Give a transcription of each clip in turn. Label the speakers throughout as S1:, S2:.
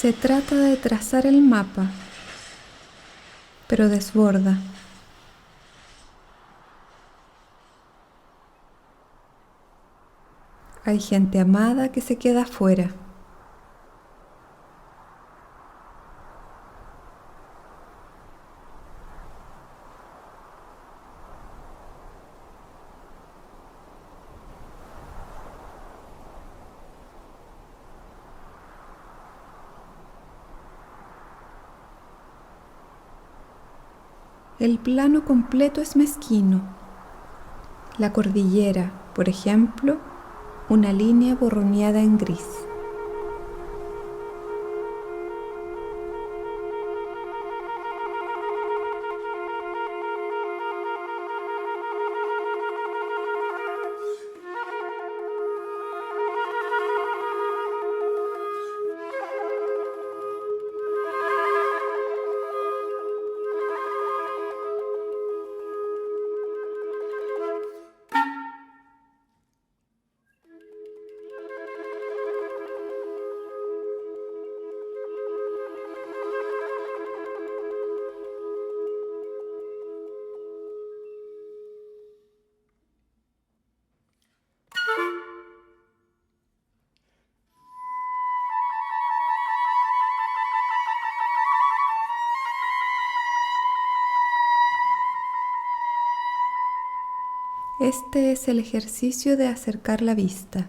S1: Se trata de trazar el mapa, pero desborda. Hay gente amada que se queda afuera. El plano completo es mezquino. La cordillera, por ejemplo, una línea borroneada en gris. Este es el ejercicio de acercar la vista.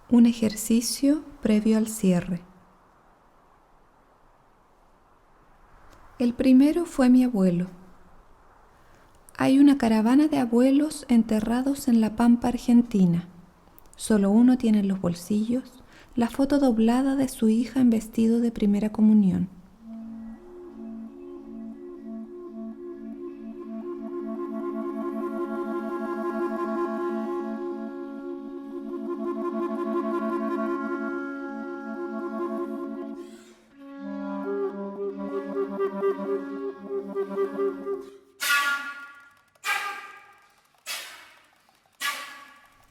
S1: Un ejercicio previo al cierre. El primero fue mi abuelo. Hay una caravana de abuelos enterrados en la pampa argentina. Solo uno tiene en los bolsillos la foto doblada de su hija en vestido de primera comunión.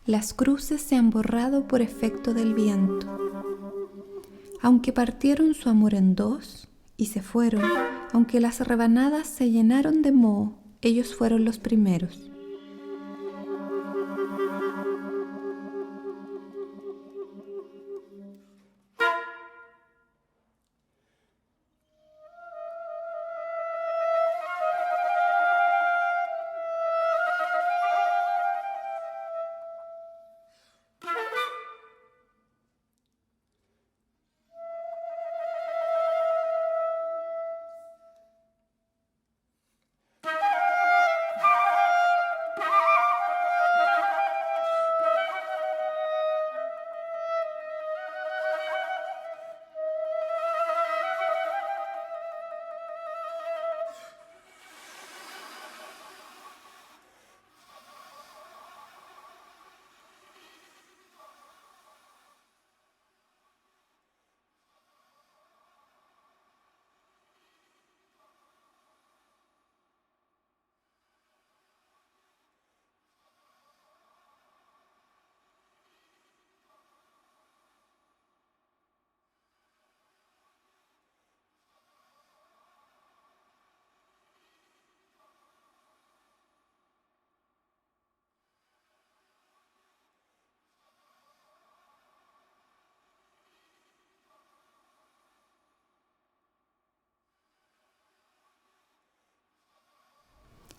S1: Las cruces se han borrado por efecto del viento. Aunque partieron su amor en dos y se fueron, aunque las rebanadas se llenaron de moho, ellos fueron los primeros.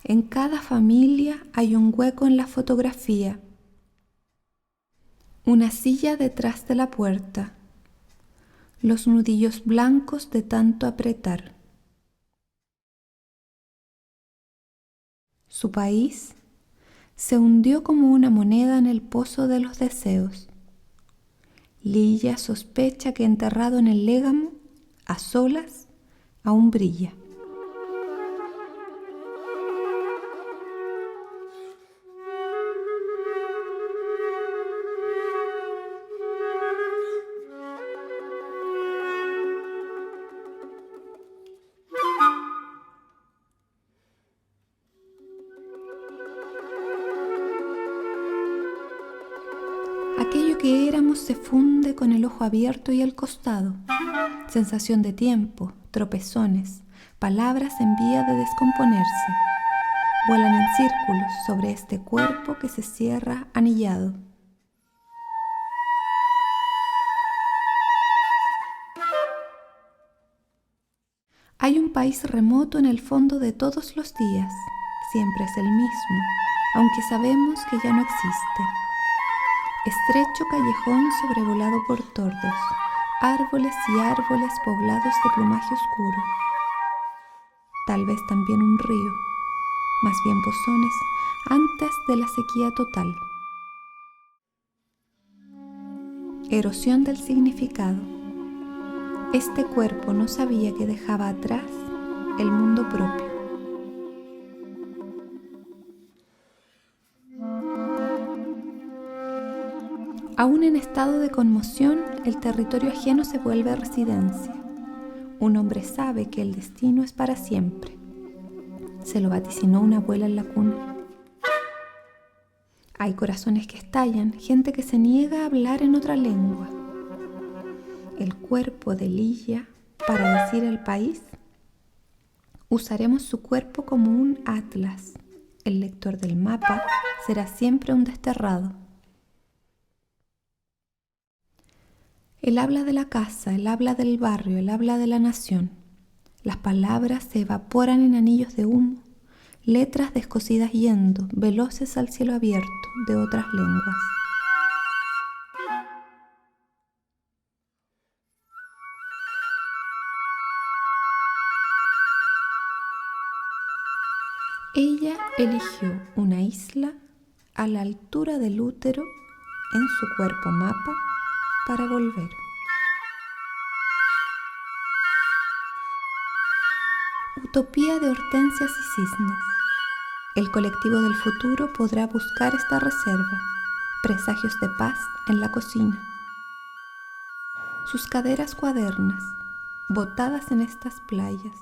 S1: En cada familia hay un hueco en la fotografía, una silla detrás de la puerta, los nudillos blancos de tanto apretar. Su país se hundió como una moneda en el pozo de los deseos. Lilla sospecha que enterrado en el légamo, a solas, aún brilla. Aquello que éramos se funde con el ojo abierto y el costado. Sensación de tiempo, tropezones, palabras en vía de descomponerse. Vuelan en círculos sobre este cuerpo que se cierra anillado. Hay un país remoto en el fondo de todos los días. Siempre es el mismo, aunque sabemos que ya no existe. Estrecho callejón sobrevolado por tordos, árboles y árboles poblados de plumaje oscuro. Tal vez también un río, más bien pozones, antes de la sequía total. Erosión del significado. Este cuerpo no sabía que dejaba atrás el mundo propio. Aún en estado de conmoción, el territorio ajeno se vuelve residencia. Un hombre sabe que el destino es para siempre. Se lo vaticinó una abuela en la cuna. Hay corazones que estallan, gente que se niega a hablar en otra lengua. El cuerpo de Ligia, para decir el país, usaremos su cuerpo como un atlas. El lector del mapa será siempre un desterrado. Él habla de la casa, él habla del barrio, él habla de la nación. Las palabras se evaporan en anillos de humo, letras descosidas yendo, veloces al cielo abierto de otras lenguas. Ella eligió una isla a la altura del útero en su cuerpo mapa para volver. Utopía de hortensias y cisnes. El colectivo del futuro podrá buscar esta reserva, presagios de paz en la cocina. Sus caderas cuadernas, botadas en estas playas.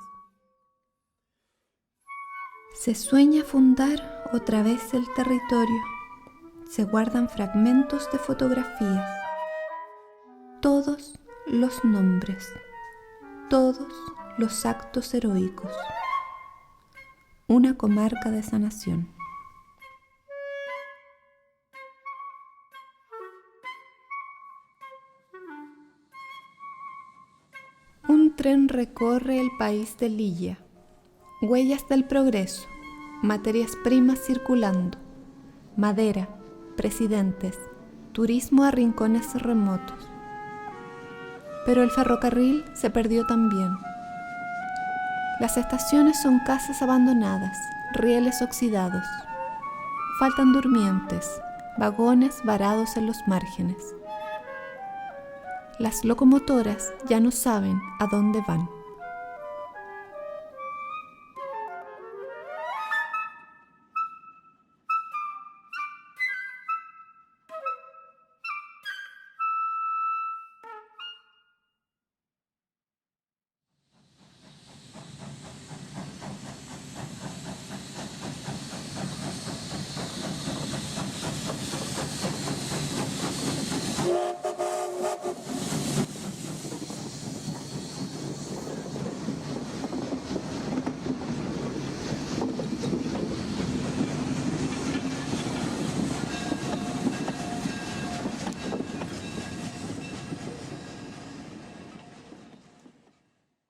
S1: Se sueña fundar otra vez el territorio. Se guardan fragmentos de fotografías. Todos los nombres, todos los actos heroicos. Una comarca de sanación. Un tren recorre el país de Ligia. Huellas del progreso, materias primas circulando, madera, presidentes, turismo a rincones remotos. Pero el ferrocarril se perdió también. Las estaciones son casas abandonadas, rieles oxidados. Faltan durmientes, vagones varados en los márgenes. Las locomotoras ya no saben a dónde van.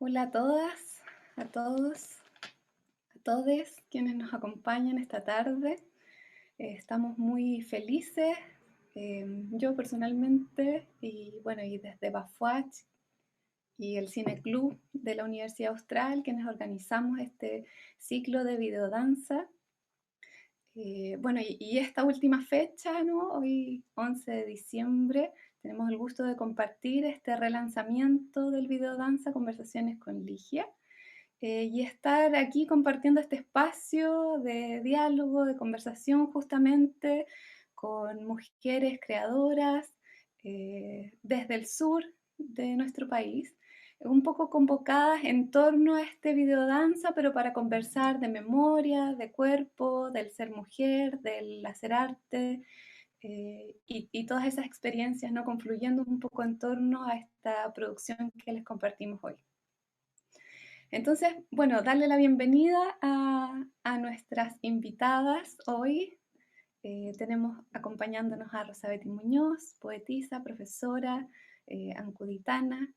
S1: Hola a todas, a todos, a todes quienes nos acompañan esta tarde. Estamos muy felices, yo personalmente, y bueno, y desde Bafuach y el Cine Club de la Universidad Austral, quienes organizamos este ciclo de videodanza. Bueno, y esta última fecha, ¿no? Hoy 11 de diciembre, tenemos el gusto de compartir este relanzamiento del videodanza Conversaciones con Ligia. Y estar aquí compartiendo este espacio de diálogo, de conversación justamente con mujeres creadoras desde el sur de nuestro país, un poco convocadas en torno a este videodanza, pero para conversar de memoria, de cuerpo, del ser mujer, del hacer arte,
S2: y todas esas experiencias, ¿no? Confluyendo un poco en torno a esta producción que les compartimos hoy. Entonces, bueno, darle la bienvenida a nuestras invitadas hoy. Tenemos acompañándonos a Rosa Betty Muñoz, poetisa, profesora, ancuditana,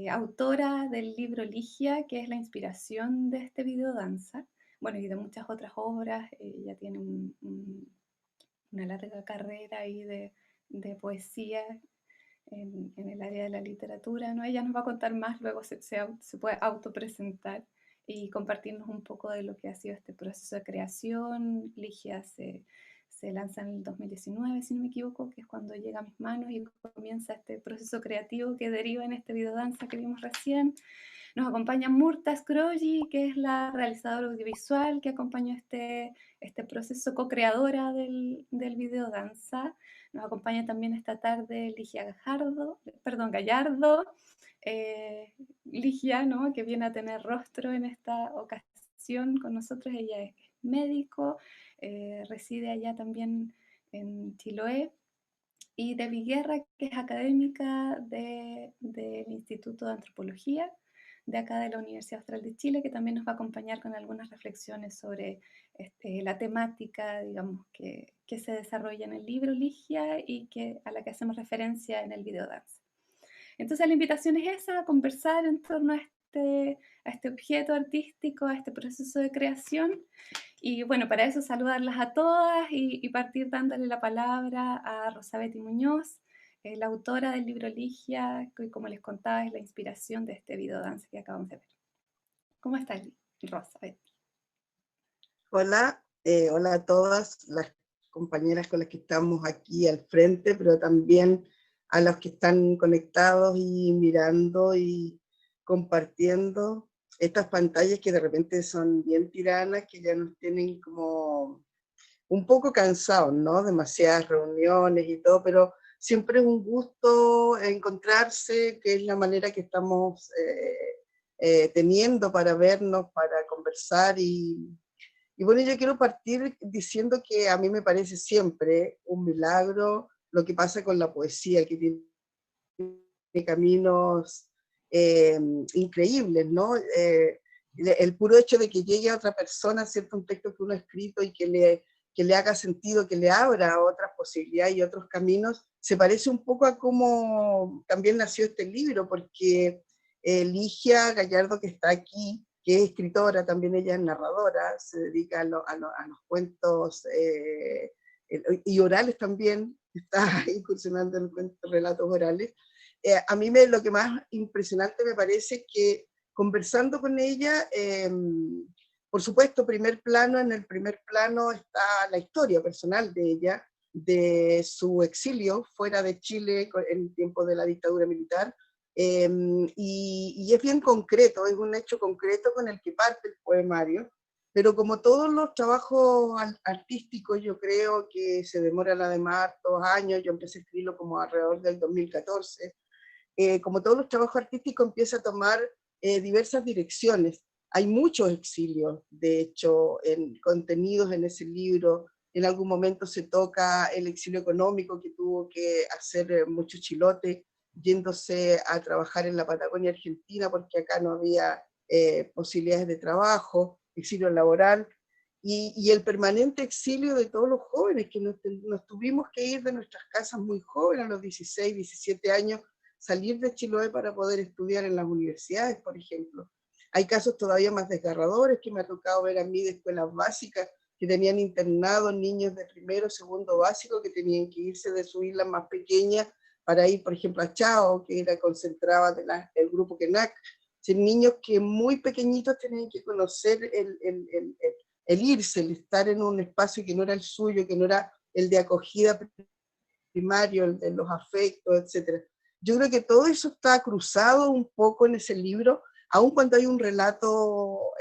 S2: autora del libro Ligia, que es la inspiración de este videodanza, bueno, y de muchas otras obras. Ella tiene una larga carrera ahí de poesía en el área de la literatura, ¿no? Ella nos va a contar más, luego se puede autopresentar y compartirnos un poco de lo que ha sido este proceso de creación. Ligia se lanza en el 2019, si no me equivoco, que es cuando llega a mis manos y comienza este proceso creativo que deriva en este videodanza que vimos recién. Nos acompaña Murta Scroggi, que es la realizadora audiovisual que acompañó este proceso co-creadora del videodanza. Nos acompaña también esta tarde Ligia Gallardo, Ligia, ¿no? Que viene a tener rostro en esta ocasión con nosotros. Ella es médico, reside allá también en Chiloé. Y Debbie Guerra, que es académica del Instituto de Antropología de acá de la Universidad Austral de Chile, que también nos va a acompañar con algunas reflexiones sobre la temática, digamos, que se desarrolla en el libro Ligia y a la que hacemos referencia en el video dance. Entonces la invitación es esa, a conversar en torno a este objeto artístico, a este proceso de creación. Y bueno, para eso saludarlas a todas y partir dándole la palabra a Rosa Betty Muñoz, la autora del libro Ligia, que como les contaba es la inspiración de este videodance que acabamos de ver. ¿Cómo estás, Rosa Betty?
S3: Hola, hola a todas las compañeras con las que estamos aquí al frente, pero también a los que están conectados y mirando y compartiendo estas pantallas que de repente son bien tiranas, que ya nos tienen como un poco cansados, ¿no? Demasiadas reuniones y todo, pero siempre es un gusto encontrarse, que es la manera que estamos teniendo para vernos, para conversar y bueno, yo quiero partir diciendo que a mí me parece siempre un milagro lo que pasa con la poesía, que tiene caminos increíbles, ¿no? El puro hecho de que llegue a otra persona, ¿cierto? Un texto que uno ha escrito y que le haga sentido, que le abra otras posibilidades y otros caminos, se parece un poco a cómo también nació este libro, porque Ligia Gallardo, que está aquí, que es escritora, también ella es narradora, se dedica a los cuentos y orales también, está incursionando en cuentos, relatos orales. A mí lo que más impresionante me parece que conversando con ella, por supuesto, en el primer plano está la historia personal de ella, de su exilio fuera de Chile en el tiempo de la dictadura militar, y es bien concreto, es un hecho concreto con el que parte el poemario, pero como todos los trabajos artísticos, yo creo que se demoran además 2 años, yo empecé a escribirlo como alrededor del 2014, como todos los trabajos artísticos empieza a tomar diversas direcciones. Hay muchos exilios, de hecho, contenidos en ese libro. En algún momento se toca el exilio económico que tuvo que hacer mucho Chilote, yéndose a trabajar en la Patagonia Argentina porque acá no había posibilidades de trabajo, exilio laboral, y el permanente exilio de todos los jóvenes que nos tuvimos que ir de nuestras casas muy jóvenes, a los 16, 17 años, salir de Chiloé para poder estudiar en las universidades, por ejemplo. Hay casos todavía más desgarradores que me ha tocado ver a mí de escuelas básicas que tenían internados niños de primero, segundo básico que tenían que irse de su isla más pequeña para ir, por ejemplo, a Chao, que era concentrada del grupo Kenak. Son niños que muy pequeñitos tenían que conocer el irse, el estar en un espacio que no era el suyo, que no era el de acogida primario, el de los afectos, etc. Yo creo que todo eso está cruzado un poco en ese libro, aun cuando hay un relato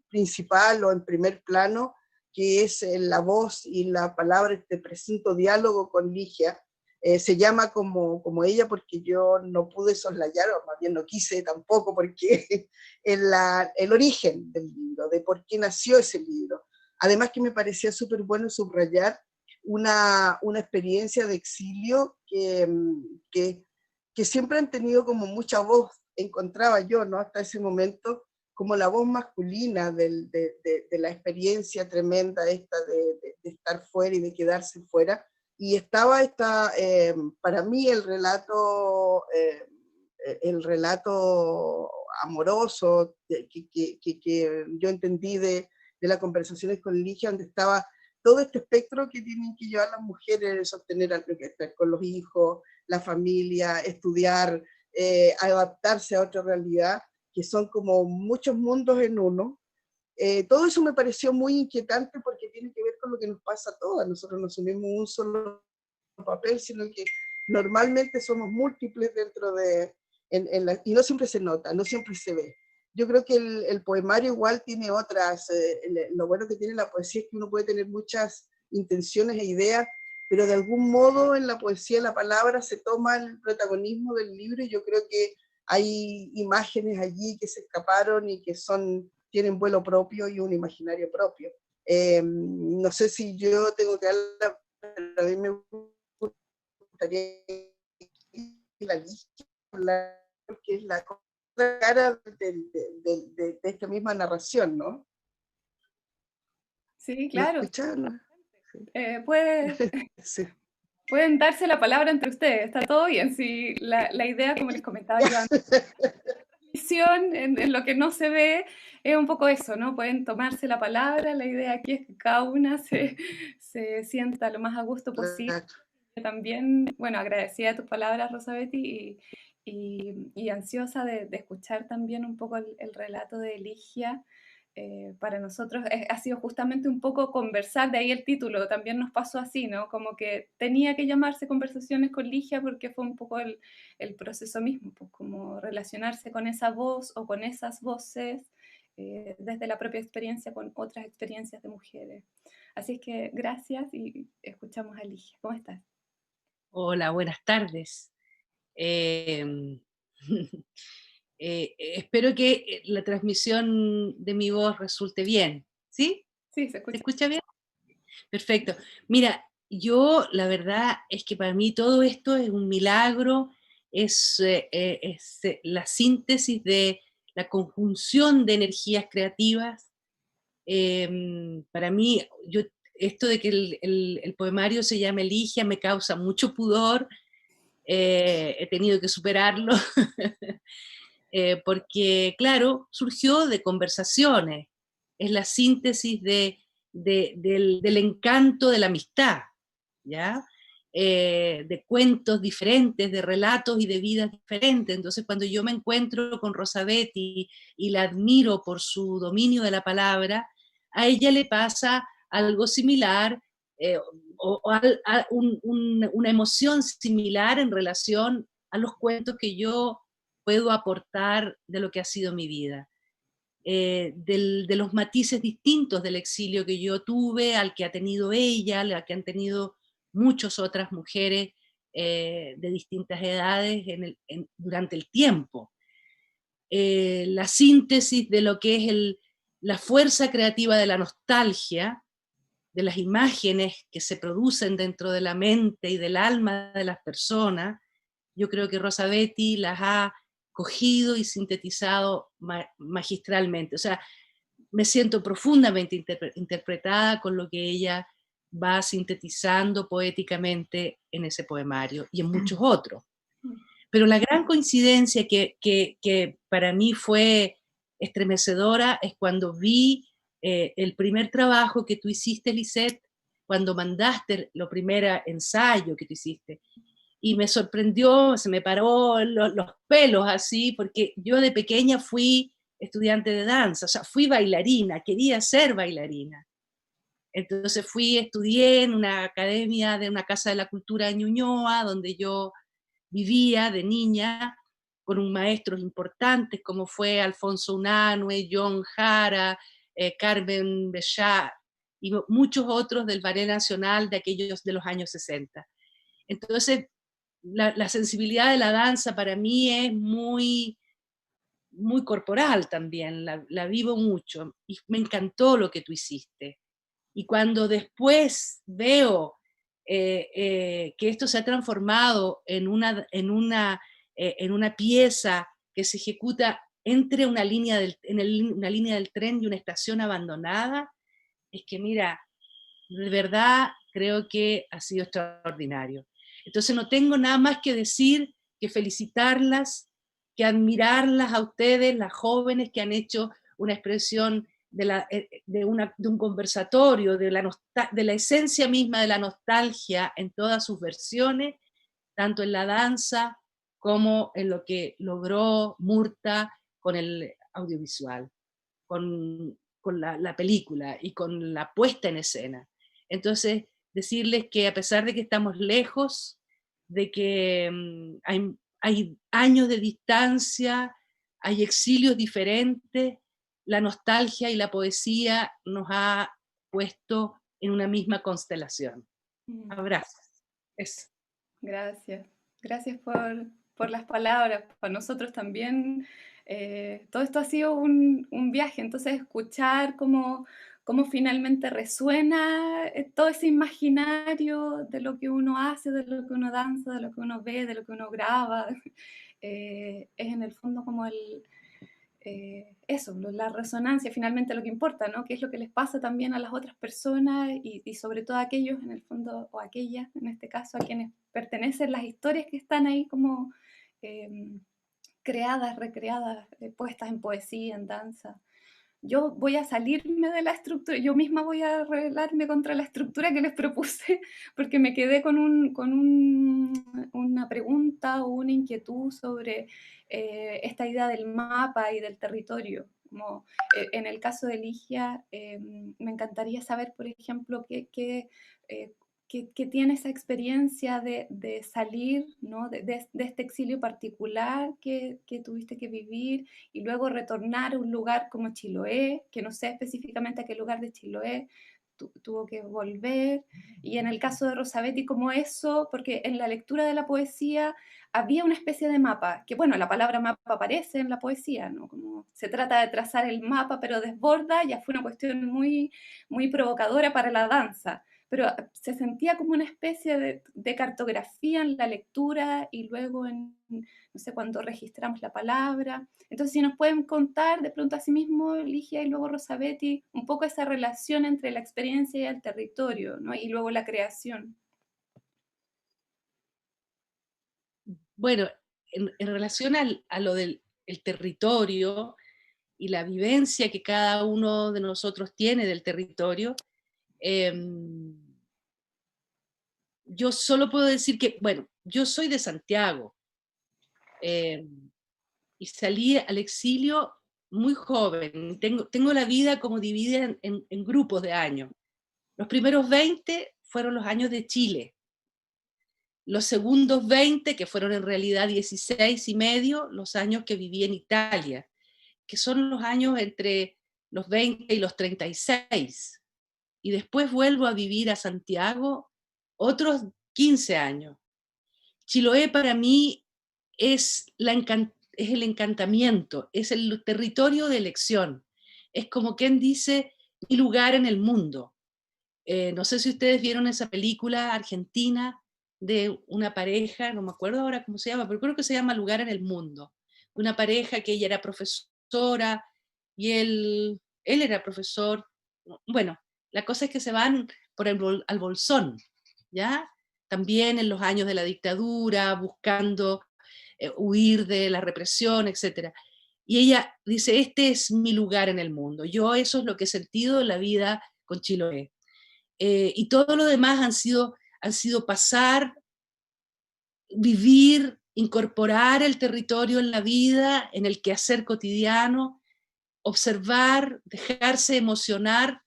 S3: principal o en primer plano, que es la voz y la palabra, este presunto diálogo con Ligia. Se llama como ella porque yo no pude soslayar, o más bien no quise tampoco, porque el origen del libro, de por qué nació ese libro. Además que me parecía súper bueno subrayar una experiencia de exilio que siempre han tenido como mucha voz, encontraba yo, ¿no? Hasta ese momento, como la voz masculina de la experiencia tremenda esta de estar fuera y de quedarse fuera. Y estaba para mí el relato amoroso que yo entendí de las conversaciones con Ligia, donde estaba todo este espectro que tienen que llevar las mujeres, sostener que estar con los hijos, la familia, estudiar, adaptarse a otra realidad, que son como muchos mundos en uno. Todo eso me pareció muy inquietante porque tiene que ver con lo que nos pasa a todas. Nosotros no asumimos un solo papel, sino que normalmente somos múltiples dentro y no siempre se nota, no siempre se ve. Yo creo que el poemario igual tiene otras, lo bueno que tiene la poesía es que uno puede tener muchas intenciones e ideas, pero de algún modo en la poesía la palabra se toma el protagonismo del libro, y yo creo que hay imágenes allí que se escaparon y que tienen vuelo propio y un imaginario propio. No sé si yo tengo que hablar, pero a mí me gustaría la lista, que es la cara de esta misma narración, ¿no?
S2: Sí,
S3: ¿Me
S2: claro.
S3: escuchan? Sí.
S2: Pueden darse la palabra entre ustedes, está todo bien. Sí, la idea, como les comentaba yo antes, en lo que no se ve, es un poco eso, ¿no? Pueden tomarse la palabra, la idea aquí es que cada una se sienta lo más a gusto posible. Yo también, bueno, agradecida de tus palabras, Rosabetti, y ansiosa de escuchar también un poco el relato de Ligia. Para nosotros ha sido justamente un poco conversar, de ahí el título, también nos pasó así, ¿no? Como que tenía que llamarse Conversaciones con Ligia porque fue un poco el proceso mismo, pues como relacionarse con esa voz o con esas voces desde la propia experiencia con otras experiencias de mujeres. Así es que gracias y escuchamos a Ligia. ¿Cómo estás?
S4: Hola, buenas tardes. Espero que la transmisión de mi voz resulte bien. ¿Sí?
S2: Sí, se escucha.
S4: ¿Se escucha bien? Perfecto. Mira, yo la verdad es que para mí todo esto es un milagro, es la síntesis de la conjunción de energías creativas. Para mí, esto de que el poemario se llame Ligia me causa mucho pudor. He tenido que superarlo, porque, claro, surgió de conversaciones, es la síntesis del encanto de la amistad, ¿ya? De cuentos diferentes, de relatos y de vidas diferentes. Entonces, cuando yo me encuentro con Rosabetti y la admiro por su dominio de la palabra, a ella le pasa algo similar, una emoción similar en relación a los cuentos que yo puedo aportar de lo que ha sido mi vida. De los matices distintos del exilio que yo tuve, al que ha tenido ella, al que han tenido muchas otras mujeres de distintas edades durante el tiempo. La síntesis de lo que es la fuerza creativa de la nostalgia, de las imágenes que se producen dentro de la mente y del alma de las personas, yo creo que Rosabetti las ha cogido y sintetizado magistralmente. O sea, me siento profundamente interpretada con lo que ella va sintetizando poéticamente en ese poemario y en muchos otros. Pero la gran coincidencia que para mí fue estremecedora es cuando vi el primer trabajo que tú hiciste, Lisette, cuando mandaste lo primer ensayo que tú hiciste. Y me sorprendió, se me paró los pelos así, porque yo de pequeña fui estudiante de danza, o sea, fui bailarina, quería ser bailarina. Entonces estudié en una academia de una casa de la cultura de Ñuñoa, donde yo vivía de niña, con un maestros importantes como fue Alfonso Unanue, John Jara, Carmen Bechá y muchos otros del Ballet Nacional de aquellos de los años 60. Entonces, la sensibilidad de la danza para mí es muy, muy corporal también, la vivo mucho y me encantó lo que tú hiciste. Y cuando después veo que esto se ha transformado en una pieza que se ejecuta entre una línea una línea del tren y una estación abandonada, es que mira, de verdad creo que ha sido extraordinario. Entonces no tengo nada más que decir que felicitarlas, que admirarlas a ustedes, las jóvenes que han hecho una expresión de un conversatorio, de la esencia misma de la nostalgia en todas sus versiones, tanto en la danza como en lo que logró Murta con el audiovisual, con la película y con la puesta en escena. Entonces, decirles que a pesar de que estamos lejos, de que hay años de distancia, hay exilios diferentes, la nostalgia y la poesía nos ha puesto en una misma constelación. Abrazos. Eso.
S2: Gracias. Gracias por las palabras. Para nosotros también todo esto ha sido un viaje, entonces escuchar cómo finalmente resuena todo ese imaginario de lo que uno hace, de lo que uno danza, de lo que uno ve, de lo que uno graba, es en el fondo como eso, la resonancia, finalmente lo que importa, ¿no? Qué es lo que les pasa también a las otras personas y sobre todo a aquellos, en el fondo, o aquellas, en este caso, a quienes pertenecen las historias que están ahí como creadas, recreadas, puestas en poesía, en danza. Yo voy a salirme de la estructura, yo misma voy a rebelarme contra la estructura que les propuse, porque me quedé con una pregunta o una inquietud sobre esta idea del mapa y del territorio. Como, en el caso de Ligia, me encantaría saber, por ejemplo, qué tiene esa experiencia de salir, ¿no? de este exilio particular que tuviste que vivir y luego retornar a un lugar como Chiloé, que no sé específicamente a qué lugar de Chiloé tuvo que volver. Y en el caso de Rosabetti, como eso, porque en la lectura de la poesía había una especie de mapa, que bueno, la palabra mapa aparece en la poesía, ¿no? Como se trata de trazar el mapa, pero desborda, ya fue una cuestión muy, muy provocadora para la danza, pero se sentía como una especie de cartografía en la lectura y luego en, no sé, cuando registramos la palabra. Entonces, si nos pueden contar de pronto a sí mismo, Ligia y luego Rosabetti, un poco esa relación entre la experiencia y el territorio, ¿no? Y luego la creación.
S4: Bueno, en relación a lo del territorio y la vivencia que cada uno de nosotros tiene del territorio, yo solo puedo decir que, bueno, yo soy de Santiago y salí al exilio muy joven. Tengo la vida como dividida en grupos de años. Los primeros 20 fueron los años de Chile. Los segundos 20, que fueron en realidad 16 y medio, los años que viví en Italia, que son los años entre los 20 y los 36. Y después vuelvo a vivir a Santiago otros 15 años. Chiloé para mí es el encantamiento, es el territorio de elección. Es como quien dice, mi lugar en el mundo. No sé si ustedes vieron esa película argentina de una pareja, no me acuerdo ahora cómo se llama, pero creo que se llama Lugar en el Mundo. Una pareja que ella era profesora y él era profesor. Bueno, la cosa es que se van al Bolsón, ¿ya? También en los años de la dictadura, buscando huir de la represión, etc. Y ella dice, este es mi lugar en el mundo. Yo eso es lo que he sentido en la vida con Chiloé. Y todo lo demás han sido pasar, vivir, incorporar el territorio en la vida, en el quehacer cotidiano, observar, dejarse emocionar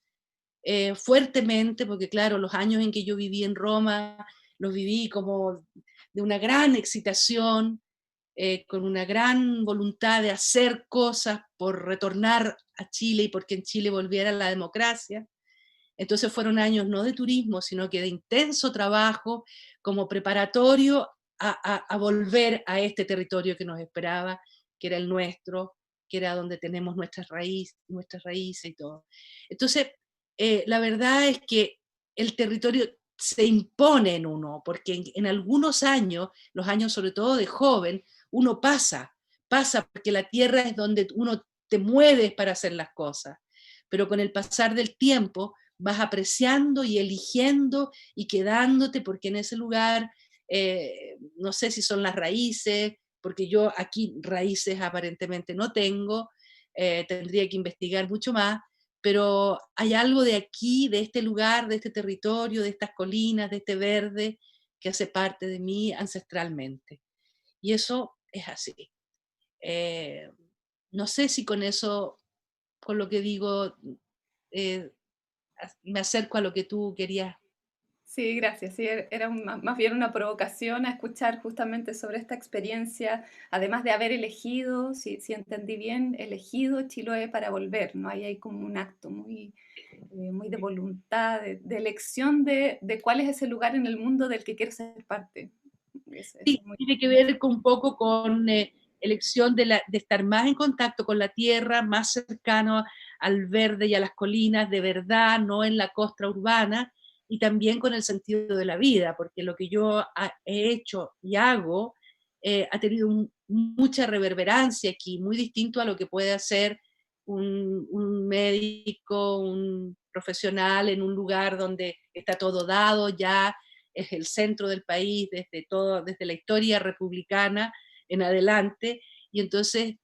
S4: fuertemente, porque claro, los años en que yo viví en Roma, los viví como de una gran excitación, con una gran voluntad de hacer cosas por retornar a Chile y porque en Chile volviera la democracia. Entonces fueron años no de turismo, sino que de intenso trabajo como preparatorio a volver a este territorio que nos esperaba, que era el nuestro, que era donde tenemos nuestras raíces y todo. Entonces, la verdad es que el territorio se impone en uno, porque en algunos años, los años sobre todo de joven, uno pasa porque la tierra es donde uno te mueves para hacer las cosas, pero con el pasar del tiempo vas apreciando y eligiendo y quedándote, porque en ese lugar, no sé si son las raíces, porque yo aquí raíces aparentemente no tengo, tendría que investigar mucho más, pero hay algo de aquí, de este lugar, de este territorio, de estas colinas, de este verde, que hace parte de mí ancestralmente. Y eso es así. Eh, no sé si con eso, con lo que digo, eh, me acerco a lo que tú querías.
S2: Sí, gracias. Sí, era más bien una provocación a escuchar justamente sobre esta experiencia, además de haber elegido, si entendí bien, elegido Chiloé para volver, ¿no? Ahí hay como un acto muy de voluntad, de elección de cuál es ese lugar en el mundo del que quiero ser parte. Eso es
S4: Sí, tiene que ver un poco con elección de estar más en contacto con la tierra, más cercano al verde y a las colinas de verdad, no en la costa urbana, y también con el sentido de la vida, porque lo que yo he hecho y hago ha tenido mucha reverberancia aquí, muy distinto a lo que puede hacer un médico, un profesional en un lugar donde está todo dado ya, es el centro del país desde la historia republicana en adelante, y entonces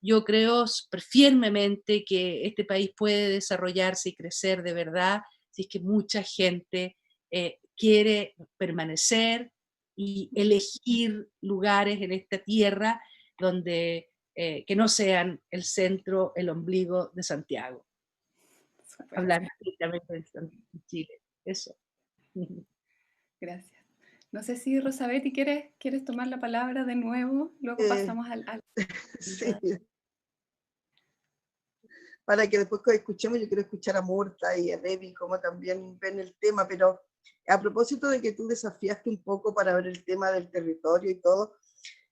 S4: yo creo firmemente que este país puede desarrollarse y crecer de verdad si es que mucha gente quiere permanecer y elegir lugares en esta tierra donde que no sean el centro, el ombligo de Santiago. Hablar directamente de Chile, eso.
S2: Gracias. No sé si Rosabetti quieres tomar la palabra de nuevo, luego pasamos al...
S3: Sí. Para que después que escuchemos, yo quiero escuchar a Murta y a Debbie cómo también ven el tema, pero a propósito de que tú desafiaste un poco para ver el tema del territorio y todo,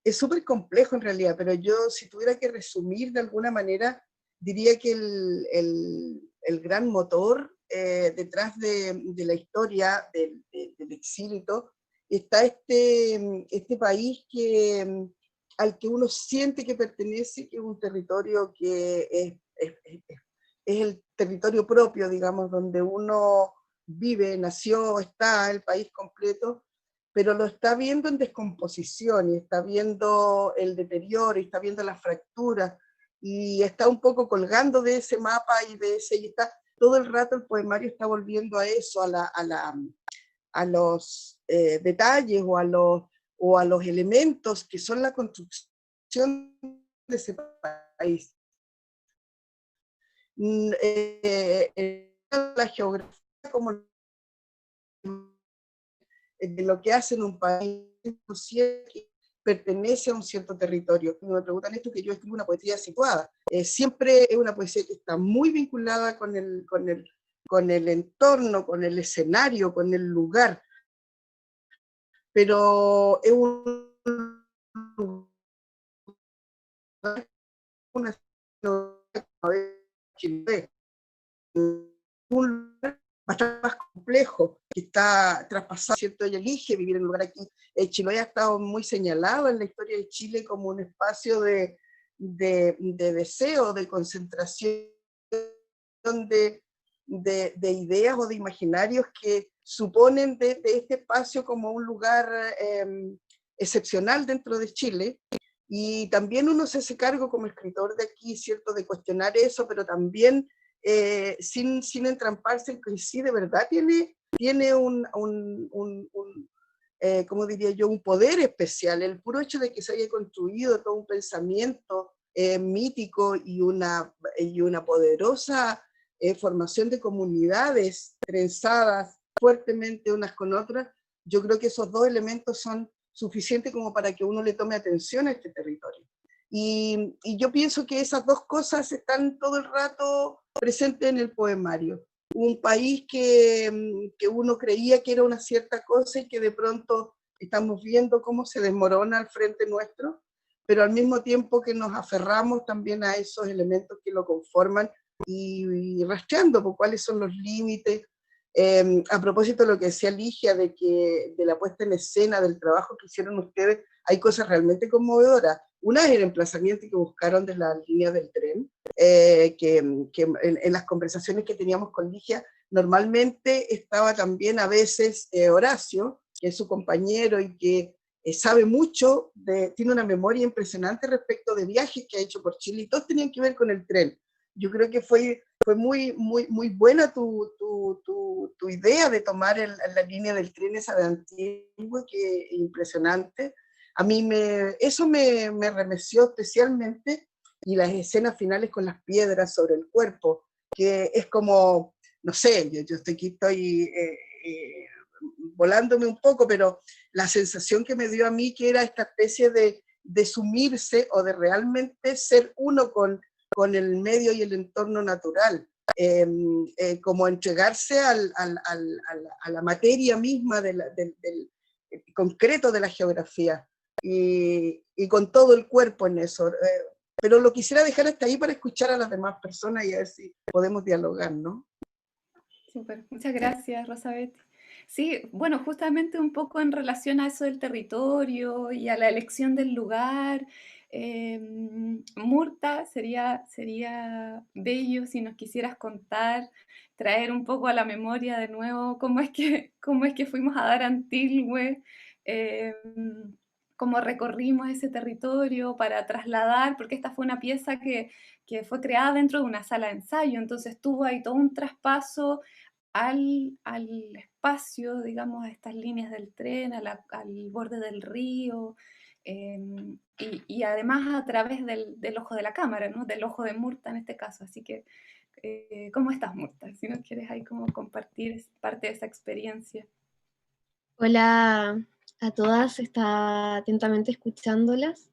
S3: es súper complejo en realidad, pero yo si tuviera que resumir de alguna manera, diría que el gran motor detrás de la historia del exilio y todo, está este país al que uno siente que pertenece, que es un territorio que es el territorio propio, digamos, donde uno vive, nació, está, el país completo, pero lo está viendo en descomposición y está viendo el deterioro y está viendo las fracturas y está un poco colgando de ese mapa y está todo el rato el poemario está volviendo a eso, a los detalles o a los elementos que son la construcción de ese país. La geografía como de lo que hace en un país que pertenece a un cierto territorio. Me preguntan esto, que yo escribo una poesía situada. Siempre es una poesía que está muy vinculada con el entorno, con el escenario, con el lugar, pero es un lugar bastante más complejo, que está traspasado, ¿cierto? Ella elige vivir en un lugar aquí. Chiloé ha estado muy señalado en la historia de Chile como un espacio de deseo, de concentración de ideas o de imaginarios que suponen de este espacio como un lugar excepcional dentro de Chile. Y también uno se hace cargo como escritor de aquí, ¿cierto?, de cuestionar eso, pero también sin entramparse en que sí, de verdad tiene ¿cómo diría yo?, un poder especial. El puro hecho de que se haya construido todo un pensamiento mítico y una poderosa formación de comunidades trenzadas fuertemente unas con otras, yo creo que esos dos elementos son suficientes como para que uno le tome atención a este territorio. Y yo pienso que esas dos cosas están todo el rato presentes en el poemario. Un país que uno creía que era una cierta cosa y que de pronto estamos viendo cómo se desmorona al frente nuestro, pero al mismo tiempo que nos aferramos también a esos elementos que lo conforman y rastreando por cuáles son los límites A propósito de lo que decía Ligia, de la puesta en escena, del trabajo que hicieron ustedes, hay cosas realmente conmovedoras. Una es el emplazamiento que buscaron de las líneas del tren, que en las conversaciones que teníamos con Ligia, normalmente estaba también a veces Horacio, que es su compañero y que sabe mucho, tiene una memoria impresionante respecto de viajes que ha hecho por Chile, y todos tenían que ver con el tren. Yo creo que fue muy buena tu idea de tomar la línea del tren esa de Antigua, que es impresionante. A mí eso me remeció especialmente, y las escenas finales con las piedras sobre el cuerpo, que es como, no sé, yo estoy volándome un poco, pero la sensación que me dio a mí que era esta especie de sumirse o de realmente ser uno con el medio y el entorno natural, como entregarse a la materia misma del concreto de la geografía, y con todo el cuerpo en eso. Pero lo quisiera dejar hasta ahí para escuchar a las demás personas y a ver si podemos dialogar, ¿no?
S2: Súper, muchas gracias, Rosabeth. Sí, bueno, justamente un poco en relación a eso del territorio y a la elección del lugar. Murta, sería bello si nos quisieras contar, traer un poco a la memoria de nuevo cómo es que fuimos a dar Antilgüe, cómo recorrimos ese territorio para trasladar, porque esta fue una pieza que fue creada dentro de una sala de ensayo, entonces tuvo ahí todo un traspaso al espacio, digamos, a estas líneas del tren, al borde del río, y además a través del ojo de la cámara, ¿no? Del ojo de Murta en este caso. Así que, ¿cómo estás, Murta? Si nos quieres ahí como compartir parte de esa experiencia.
S5: Hola a todas, está atentamente escuchándolas.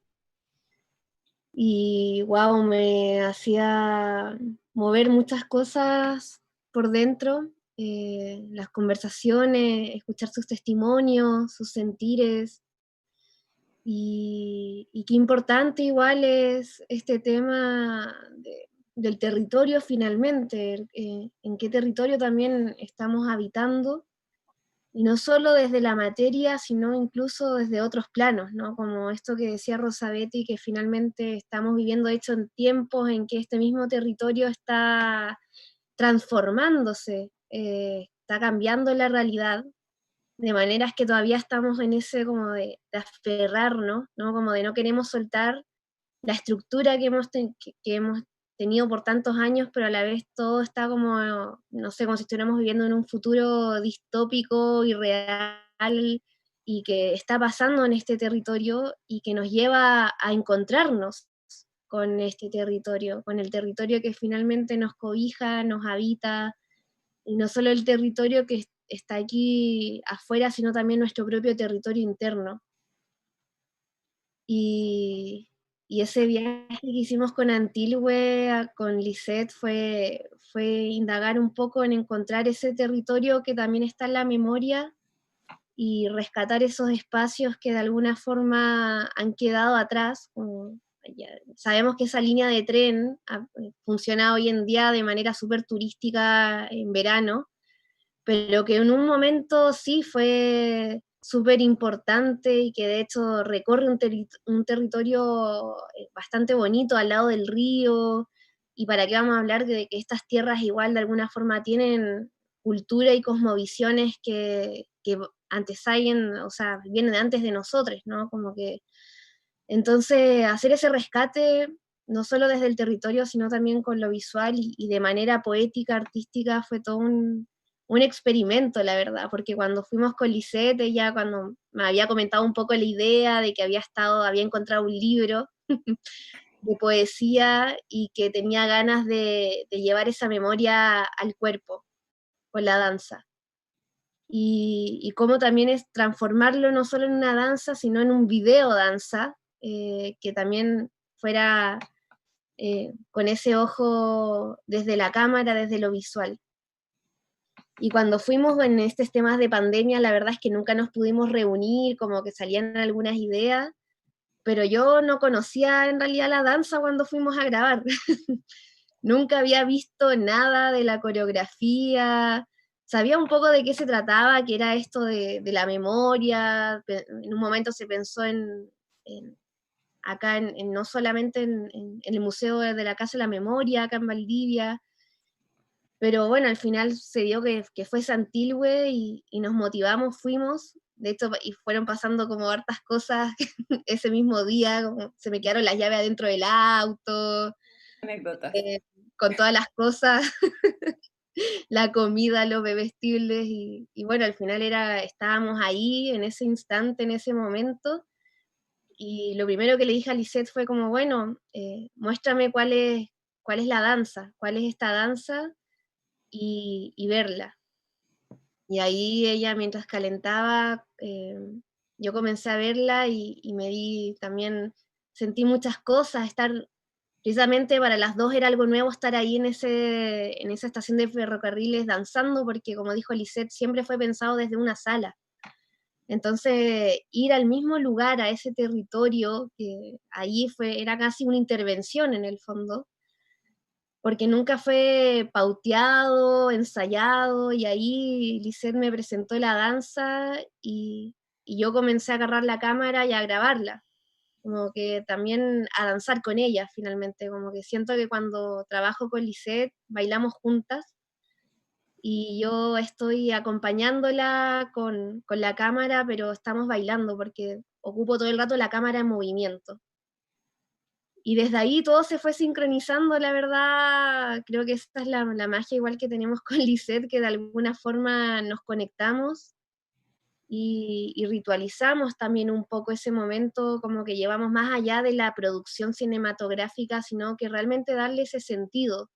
S5: Y wow, me hacía mover muchas cosas por dentro, las conversaciones, escuchar sus testimonios, sus sentires, y qué importante igual es este tema del territorio finalmente, en qué territorio también estamos habitando, y no solo desde la materia, sino incluso desde otros planos, ¿no? Como esto que decía Rosabetti, que finalmente estamos viviendo, de hecho, en tiempos en que este mismo territorio está transformándose, está cambiando la realidad, de maneras que todavía estamos en ese como de aferrarnos, ¿no? Como de no queremos soltar la estructura que hemos tenido por tantos años, pero a la vez todo está como, no sé, como si estuviéramos viviendo en un futuro distópico y real, y que está pasando en este territorio y que nos lleva a encontrarnos con este territorio, con el territorio que finalmente nos cobija, nos habita, y no solo el territorio que está aquí afuera, sino también nuestro propio territorio interno. Y ese viaje que hicimos con Antilgüe, con Lisette, fue indagar un poco en encontrar ese territorio que también está en la memoria y rescatar esos espacios que de alguna forma han quedado atrás. Sabemos que esa línea de tren funciona hoy en día de manera súper turística en verano, pero que en un momento sí fue súper importante y que de hecho recorre un territorio bastante bonito al lado del río. Y para qué vamos a hablar de que estas tierras igual de alguna forma tienen cultura y cosmovisiones que antesalen, o sea, vienen antes de nosotros, ¿no? Como que, entonces, hacer ese rescate, no solo desde el territorio, sino también con lo visual y de manera poética, artística, fue todo un experimento, la verdad, porque cuando fuimos con Lisette, ella cuando me había comentado un poco la idea de que había encontrado un libro de poesía y que tenía ganas de llevar esa memoria al cuerpo con la danza. Y cómo también es transformarlo no solo en una danza, sino en un video danza, que también fuera con ese ojo desde la cámara, desde lo visual. Y cuando fuimos en estos temas de pandemia, la verdad es que nunca nos pudimos reunir, como que salían algunas ideas, pero yo no conocía en realidad la danza cuando fuimos a grabar. Nunca había visto nada de la coreografía, sabía un poco de qué se trataba, que era esto de la memoria. En un momento se pensó acá no solamente en el Museo de la Casa de la Memoria, acá en Valdivia, pero bueno, al final se dio que fue Santilwe y nos motivamos, fuimos. De hecho, y fueron pasando como hartas cosas ese mismo día, como se me quedaron las llaves adentro del auto,
S2: Anécdotas.
S5: con todas las cosas, la comida, los bebestibles, y bueno, al final estábamos ahí en ese instante, en ese momento, y lo primero que le dije a Lisette fue como, bueno, muéstrame cuál es la danza, cuál es esta danza, y verla. Y ahí ella, mientras calentaba, yo comencé a verla y me di también, sentí muchas cosas, precisamente para las dos era algo nuevo estar ahí en esa estación de ferrocarriles danzando, porque como dijo Lisette, siempre fue pensado desde una sala. Entonces, ir al mismo lugar, a ese territorio, que ahí era casi una intervención en el fondo, porque nunca fue pauteado, ensayado, y ahí Lisette me presentó la danza y yo comencé a agarrar la cámara y a grabarla, como que también a danzar con ella finalmente, como que siento que cuando trabajo con Lisette bailamos juntas y yo estoy acompañándola con la cámara, pero estamos bailando porque ocupo todo el rato la cámara en movimiento. Y desde ahí todo se fue sincronizando, la verdad. Creo que esta es la magia igual que tenemos con Lisette, que de alguna forma nos conectamos y ritualizamos también un poco ese momento, como que llevamos más allá de la producción cinematográfica, sino que realmente darle ese sentido,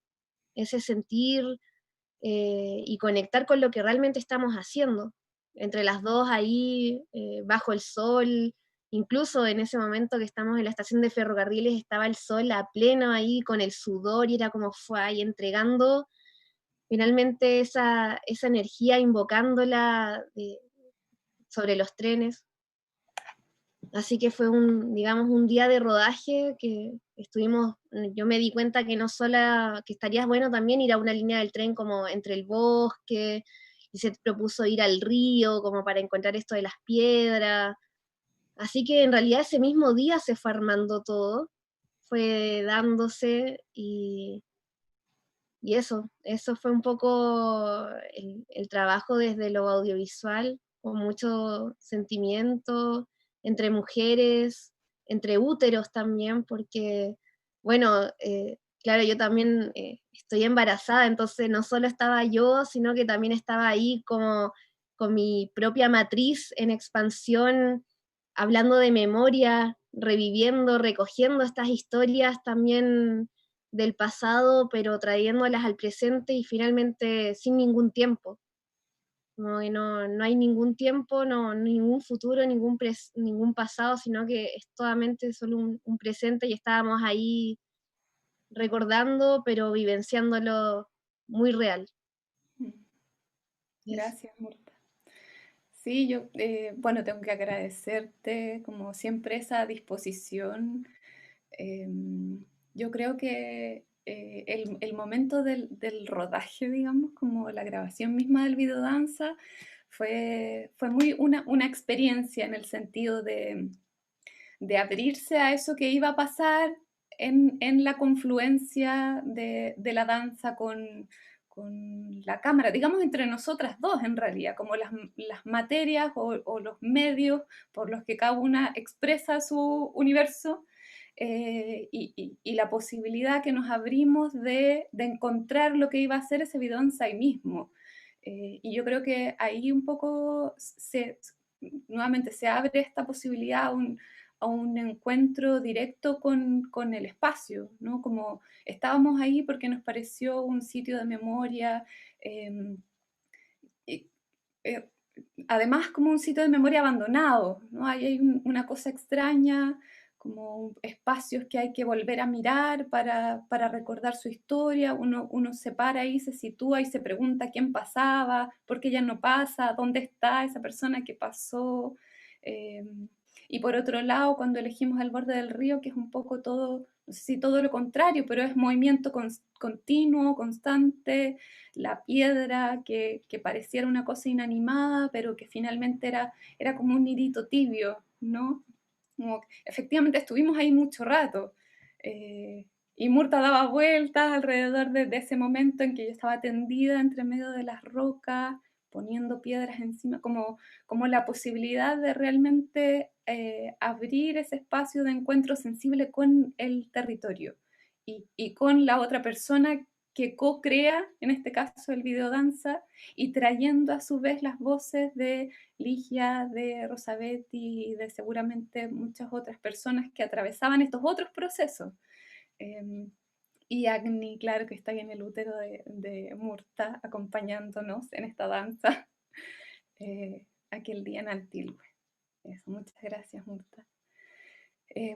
S5: ese sentir, y conectar con lo que realmente estamos haciendo. Entre las dos ahí, bajo el sol, incluso en ese momento que estamos en la estación de ferrocarriles, estaba el sol a pleno ahí con el sudor y era como fue ahí entregando finalmente esa energía, invocándola sobre los trenes. Así que fue digamos, un día de rodaje que estuvimos, yo me di cuenta que no solo, que estaría bueno también ir a una línea del tren como entre el bosque, y se propuso ir al río como para encontrar esto de las piedras. Así que en realidad ese mismo día se fue armando todo, fue dándose y eso fue un poco el trabajo desde lo audiovisual, con mucho sentimiento, entre mujeres, entre úteros también, porque, bueno, claro, yo también estoy embarazada, entonces no solo estaba yo, sino que también estaba ahí como con mi propia matriz en expansión, hablando de memoria, reviviendo, recogiendo estas historias también del pasado, pero trayéndolas al presente y finalmente sin ningún tiempo. Como que no hay ningún tiempo, ningún futuro, ningún pasado, sino que es totalmente solo un presente y estábamos ahí recordando, pero vivenciándolo muy real.
S2: Gracias, Murta. Sí, yo, bueno, tengo que agradecerte, como siempre, esa disposición. Yo creo que el momento del rodaje, digamos, como la grabación misma del videodanza, fue muy una experiencia en el sentido de abrirse a eso que iba a pasar en la confluencia de la danza con la cámara, digamos entre nosotras dos en realidad, como las materias o los medios por los que cada una expresa su universo, y la posibilidad que nos abrimos de encontrar lo que iba a ser ese videodanza ahí mismo. Y yo creo que ahí un poco nuevamente se abre esta posibilidad a un encuentro directo con el espacio, ¿no? Como estábamos ahí porque nos pareció un sitio de memoria, eh, y, eh, además como un sitio de memoria abandonado, ¿no? Ahí hay una cosa extraña, como espacios que hay que volver a mirar para recordar su historia, uno se para ahí, se sitúa y se pregunta quién pasaba, por qué ya no pasa, dónde está esa persona que pasó. Y por otro lado, cuando elegimos el borde del río, que es un poco todo, no sé si todo lo contrario, pero es movimiento continuo, constante, la piedra que pareciera una cosa inanimada, pero que finalmente era como un nidito tibio, ¿no? Como, efectivamente estuvimos ahí mucho rato. Y Murta daba vueltas alrededor de ese momento en que yo estaba tendida entre medio de las rocas, poniendo piedras encima, como la posibilidad de realmente abrir ese espacio de encuentro sensible con el territorio y con la otra persona que co-crea, en este caso el videodanza, y trayendo a su vez las voces de Ligia, de Rosabetti y de seguramente muchas otras personas que atravesaban estos otros procesos. Y Agni, claro, que está ahí en el útero de Murta, acompañándonos en esta danza aquel día en Antilue. Eso, muchas gracias, Murta.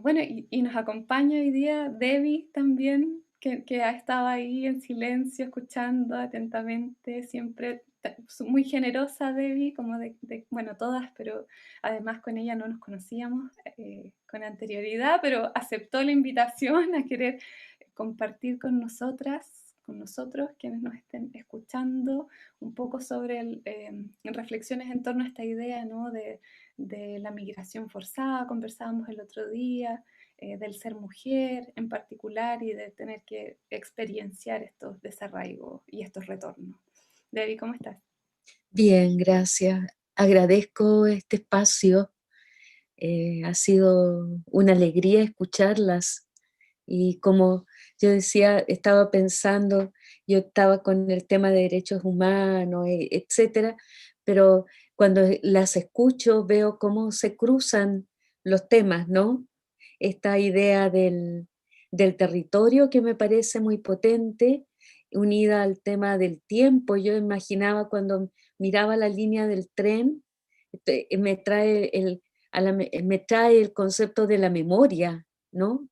S2: Bueno, y nos acompaña hoy día Debbie también, que ha estado ahí en silencio, escuchando atentamente, siempre muy generosa Debbie, como bueno, todas, pero además con ella no nos conocíamos con anterioridad, pero aceptó la invitación a querer compartir con nosotras, con nosotros, quienes nos estén escuchando, un poco sobre reflexiones en torno a esta idea, ¿no? de la migración forzada, conversábamos el otro día, del ser mujer en particular y de tener que experienciar estos desarraigos y estos retornos. Debbie, ¿cómo estás?
S6: Bien, gracias. Agradezco este espacio. Ha sido una alegría escucharlas. Y como yo decía, estaba pensando, yo estaba con el tema de derechos humanos, etcétera, pero cuando las escucho veo cómo se cruzan los temas, ¿no? Esta idea del territorio que me parece muy potente, unida al tema del tiempo. Yo imaginaba cuando miraba la línea del tren, me trae me trae el concepto de la memoria, ¿no?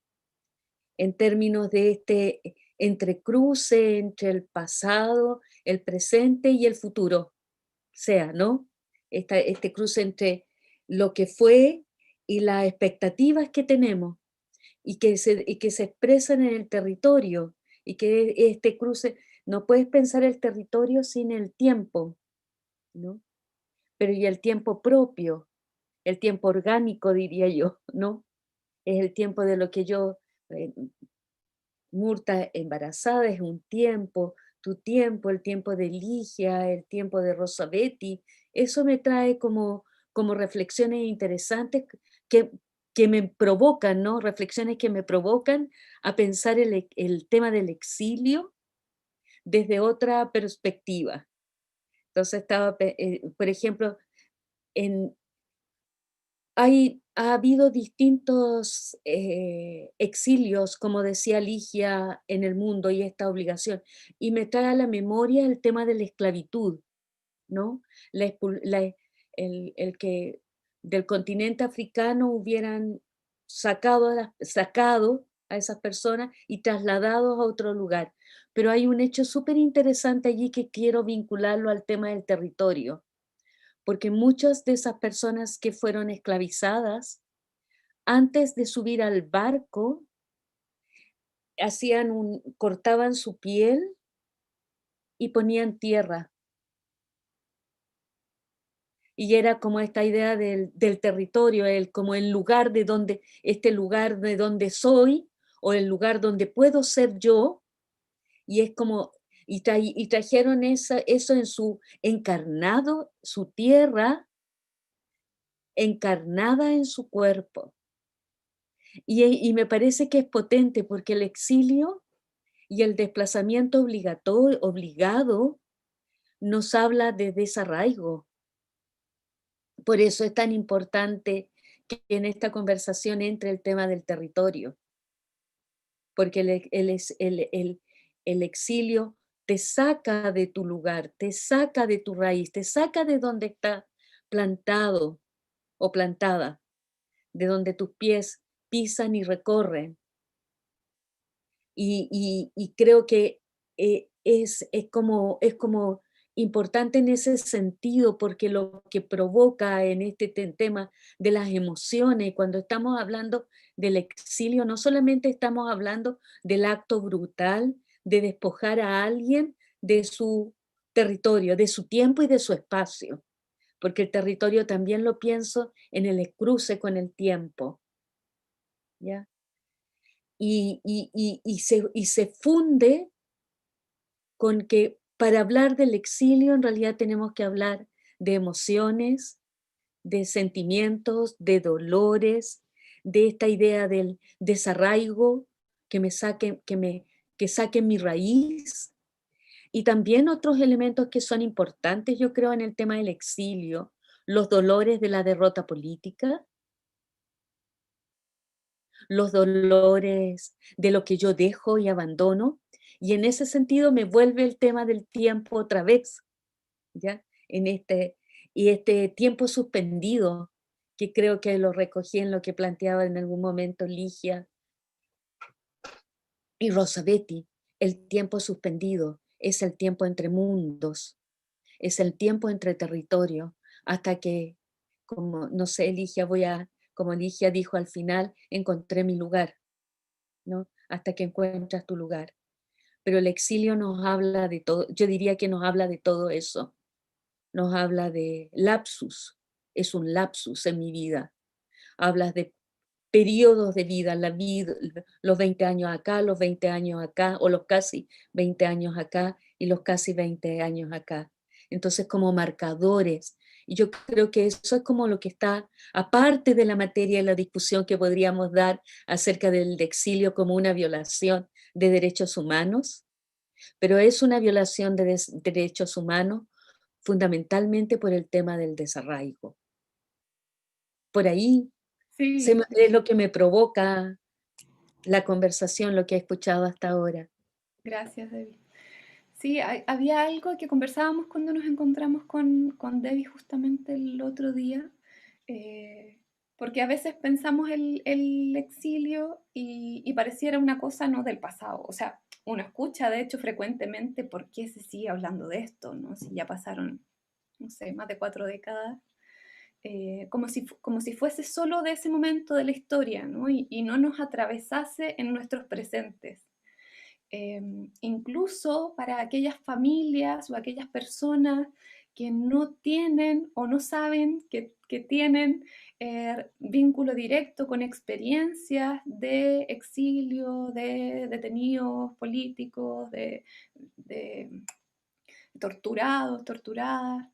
S6: En términos de este entrecruce entre el pasado, el presente y el futuro, sea, ¿no? Este cruce entre lo que fue y las expectativas que tenemos y que se expresan en el territorio, y que este cruce, no puedes pensar el territorio sin el tiempo, ¿no? Pero y el tiempo propio, el tiempo orgánico, diría yo, ¿no? Es el tiempo de lo que yo, Murta embarazada es un tiempo, tu tiempo, el tiempo de Ligia, el tiempo de Rosabetti. Eso me trae como reflexiones interesantes que me provocan, ¿no? Reflexiones que me provocan a pensar el tema del exilio desde otra perspectiva. Entonces estaba, por ejemplo, ha habido distintos exilios, como decía Ligia, en el mundo, y esta obligación. Y me trae a la memoria el tema de la esclavitud, ¿no? El que del continente africano hubieran sacado a esas personas y trasladados a otro lugar. Pero hay un hecho súper interesante allí que quiero vincularlo al tema del territorio, porque muchas de esas personas que fueron esclavizadas, antes de subir al barco, cortaban su piel y ponían tierra. Y era como esta idea del territorio, como el lugar de donde, este lugar de donde soy, o el lugar donde puedo ser yo, y es como, y trajeron eso en su encarnado, su tierra encarnada en su cuerpo. Y me parece que es potente porque el exilio y el desplazamiento obligado nos habla de desarraigo. Por eso es tan importante que en esta conversación entre el tema del territorio, porque el exilio te saca de tu lugar, te saca de tu raíz, te saca de donde está plantado o plantada, de donde tus pies pisan y recorren. Y creo que es como importante en ese sentido, porque lo que provoca en este tema de las emociones, cuando estamos hablando del exilio, no solamente estamos hablando del acto brutal de despojar a alguien de su territorio, de su tiempo y de su espacio, porque el territorio también lo pienso en el cruce con el tiempo, ¿ya? Y se funde con que para hablar del exilio en realidad tenemos que hablar de emociones, de sentimientos, de dolores, de esta idea del desarraigo que saque mi raíz, y también otros elementos que son importantes, yo creo, en el tema del exilio, los dolores de la derrota política, los dolores de lo que yo dejo y abandono, y en ese sentido me vuelve el tema del tiempo otra vez, ¿ya? Y este tiempo suspendido, que creo que lo recogí en lo que planteaba en algún momento Ligia y Rosabetti. El tiempo suspendido es el tiempo entre mundos, es el tiempo entre territorios, hasta que, como, no sé, como Ligia dijo al final, encontré mi lugar, ¿no? Hasta que encuentras tu lugar. Pero el exilio nos habla de todo, yo diría que nos habla de todo eso. Nos habla de lapsus, es un lapsus en mi vida. Hablas de periodos de vida, los 20 años acá, los 20 años acá, o los casi 20 años acá y los casi 20 años acá. Entonces, como marcadores. Y yo creo que eso es como lo que está, aparte de la materia y la discusión que podríamos dar acerca del exilio como una violación de derechos humanos, pero es una violación de derechos humanos fundamentalmente por el tema del desarraigo. Por ahí
S2: Sí,
S6: es lo que me provoca la conversación, lo que he escuchado hasta ahora.
S2: gracias, Debbie. Sí, había algo que conversábamos cuando nos encontramos con Debbie justamente el otro día, porque a veces pensamos el exilio y pareciera una cosa no del pasado. O sea, uno escucha de hecho frecuentemente por qué se sigue hablando de esto, ¿no? Si ya pasaron, no sé, más de 4 décadas, como si fuese solo de ese momento de la historia, ¿no? Y no nos atravesase en nuestros presentes. Incluso para aquellas familias o aquellas personas que no tienen o no saben que tienen vínculo directo con experiencias de exilio, de detenidos políticos, de torturados, torturadas.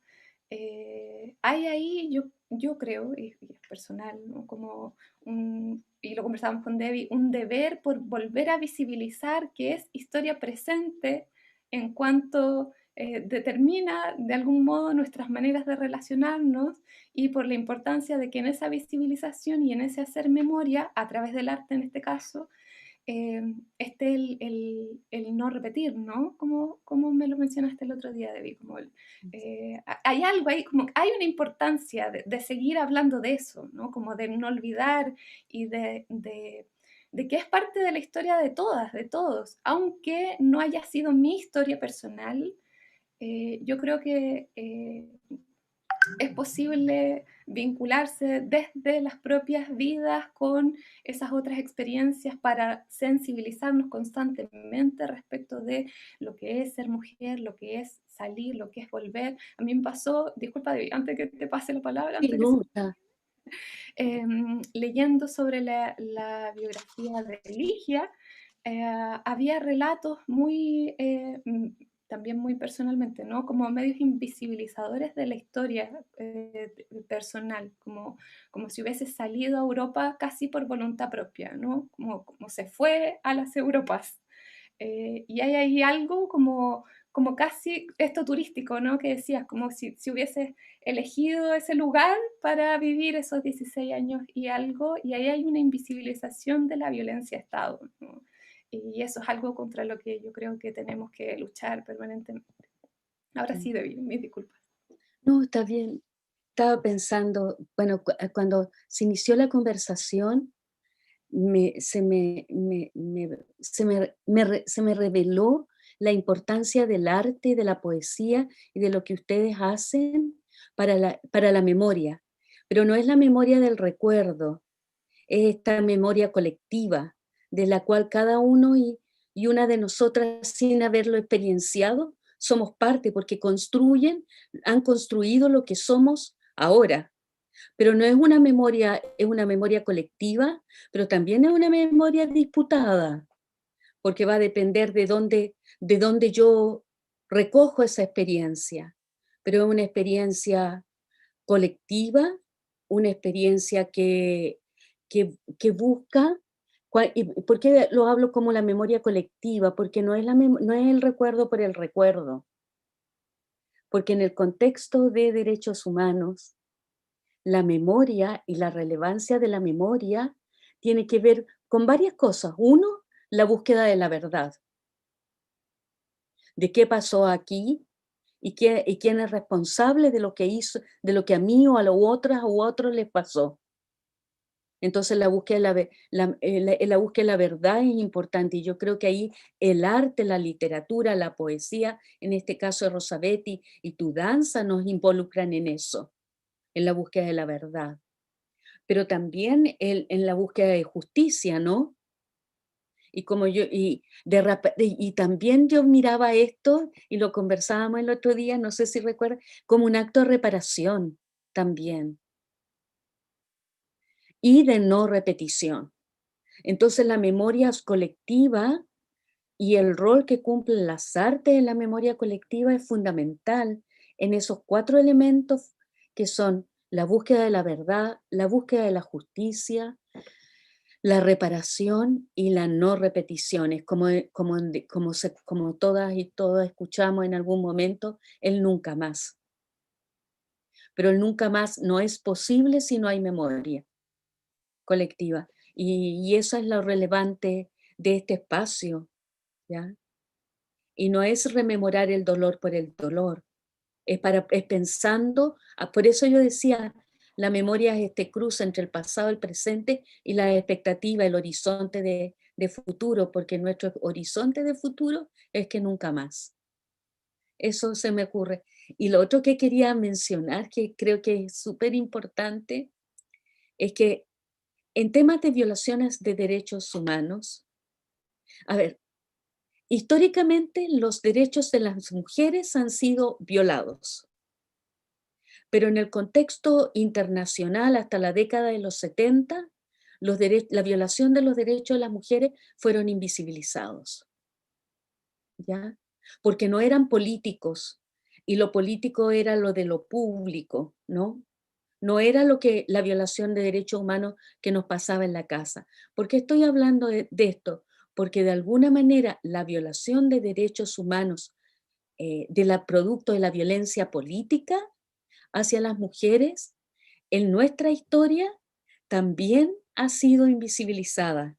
S2: Hay ahí, yo creo, y es personal, ¿no? Como y lo conversábamos con Debbie, un deber por volver a visibilizar que es historia presente en cuanto determina de algún modo nuestras maneras de relacionarnos, y por la importancia de que en esa visibilización y en ese hacer memoria, a través del arte en este caso, esté el no repetir, ¿no? Como me lo mencionaste el otro día, Debbie, hay algo ahí, como hay una importancia de seguir hablando de eso, ¿no? Como de no olvidar y de que es parte de la historia de todas, de todos, aunque no haya sido mi historia personal. Yo creo que es posible vincularse desde las propias vidas con esas otras experiencias para sensibilizarnos constantemente respecto de lo que es ser mujer, lo que es salir, lo que es volver. A mí me pasó, disculpa, antes que te pase la palabra,
S6: Sí,
S2: leyendo sobre la biografía de Ligia, había relatos muy también muy personalmente, ¿no? Como medios invisibilizadores de la historia personal, como si hubiese salido a Europa casi por voluntad propia, ¿no? Como se fue a las Europas. Y hay ahí algo como casi esto turístico, ¿no? Que decías, como si hubieses elegido ese lugar para vivir esos 16 años y algo, y ahí hay una invisibilización de la violencia de Estado, ¿no? Y eso es algo contra lo que yo creo que tenemos que luchar permanentemente. Ahora sí, Debbie, mis disculpas.
S6: No, está bien. Estaba pensando, bueno, cuando se inició la conversación, se me reveló la importancia del arte, de la poesía y de lo que ustedes hacen para la memoria. Pero no es la memoria del recuerdo, es esta memoria colectiva, de la cual cada uno y una de nosotras, sin haberlo experienciado, somos parte, porque han construido lo que somos ahora. Pero no es una memoria, es una memoria colectiva, pero también es una memoria disputada, porque va a depender de dónde yo recojo esa experiencia. Pero es una experiencia colectiva, una experiencia que busca. ¿Y por qué lo hablo como la memoria colectiva? Porque no es el recuerdo por el recuerdo. Porque en el contexto de derechos humanos, la memoria y la relevancia de la memoria tiene que ver con varias cosas. Uno, la búsqueda de la verdad. De qué pasó aquí y quién es responsable de lo que hizo, de lo que a mí o a otros les pasó. Entonces la búsqueda de la verdad es importante, y yo creo que ahí el arte, la literatura, la poesía, en este caso Rosabetti y tu danza, nos involucran en eso, en la búsqueda de la verdad. Pero también en la búsqueda de justicia, ¿no? Y también yo miraba esto, y lo conversábamos el otro día, no sé si recuerdas, como un acto de reparación también. Y de no repetición. Entonces la memoria colectiva y el rol que cumplen las artes en la memoria colectiva es fundamental en esos 4 elementos que son la búsqueda de la verdad, la búsqueda de la justicia, la reparación y la no repetición. Es como todas y todos escuchamos en algún momento, el nunca más. Pero el nunca más no es posible si no hay memoria colectiva. Y eso es lo relevante de este espacio, ¿ya? Y no es rememorar el dolor por el dolor, es pensando, por eso yo decía, la memoria es este cruce entre el pasado, el presente y la expectativa, el horizonte de futuro, porque nuestro horizonte de futuro es que nunca más. Eso se me ocurre. Y lo otro que quería mencionar, que creo que es súper importante, es que en temas de violaciones de derechos humanos, a ver, históricamente los derechos de las mujeres han sido violados, pero en el contexto internacional hasta la década de los 70, la violación de los derechos de las mujeres fueron invisibilizados, ¿ya? Porque no eran políticos, y lo político era lo de lo público, ¿no? No era la violación de derechos humanos que nos pasaba en la casa. ¿Por qué estoy hablando de esto? Porque de alguna manera la violación de derechos humanos producto de la violencia política hacia las mujeres en nuestra historia también ha sido invisibilizada,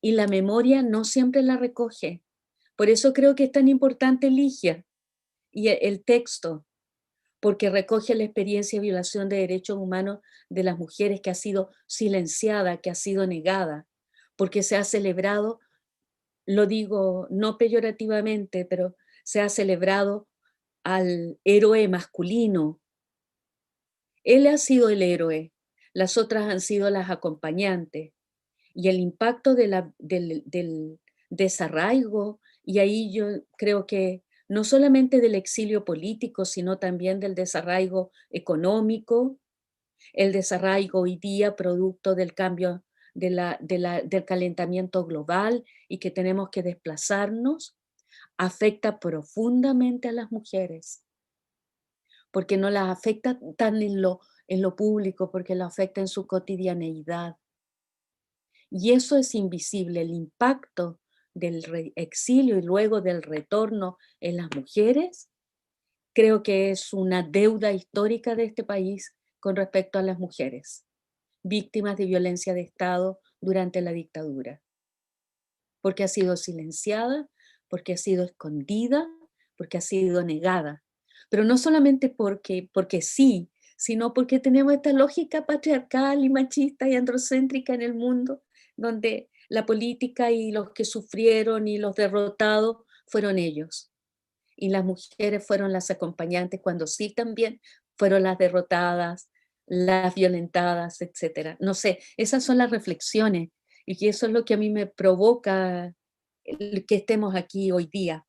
S6: y la memoria no siempre la recoge. Por eso creo que es tan importante Ligia y el texto, porque recoge la experiencia de violación de derechos humanos de las mujeres que ha sido silenciada, que ha sido negada, porque se ha celebrado, lo digo no peyorativamente, pero se ha celebrado al héroe masculino. Él ha sido el héroe, las otras han sido las acompañantes, y el impacto del desarraigo, y ahí yo creo que no solamente del exilio político, sino también del desarraigo económico, el desarraigo hoy día producto del cambio del calentamiento global y que tenemos que desplazarnos, afecta profundamente a las mujeres, porque no las afecta tan en lo público, porque lo afecta en su cotidianeidad. Y eso es invisible, el impacto del exilio y luego del retorno en las mujeres, creo que es una deuda histórica de este país con respecto a las mujeres, víctimas de violencia de Estado durante la dictadura, porque ha sido silenciada, porque ha sido escondida, porque ha sido negada. Pero no solamente porque sí, sino porque tenemos esta lógica patriarcal y machista y androcéntrica en el mundo, donde la política y los que sufrieron y los derrotados fueron ellos. Y las mujeres fueron las acompañantes cuando sí también fueron las derrotadas, las violentadas, etc. No sé, esas son las reflexiones y que eso es lo que a mí me provoca que estemos aquí hoy día.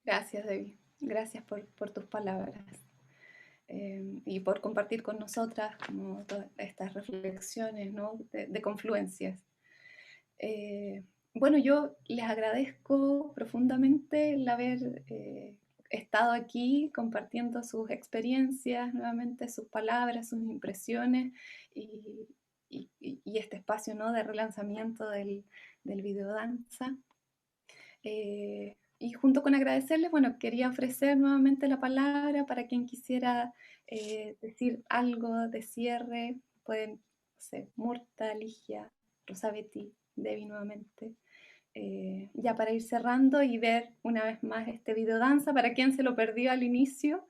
S2: Gracias, Debbie. Gracias por tus palabras y por compartir con nosotras como todas estas reflexiones, ¿no? de confluencias. Bueno, yo les agradezco profundamente el haber estado aquí compartiendo sus experiencias, nuevamente sus palabras, sus impresiones y este espacio, ¿no? de relanzamiento del videodanza. Y junto con agradecerles, bueno, quería ofrecer nuevamente la palabra para quien quisiera decir algo de cierre. Pueden, no sé, Murta, Ligia, Rosabetti, Debbie nuevamente. Ya para ir cerrando y ver una vez más este videodanza, para quien se lo perdió al inicio.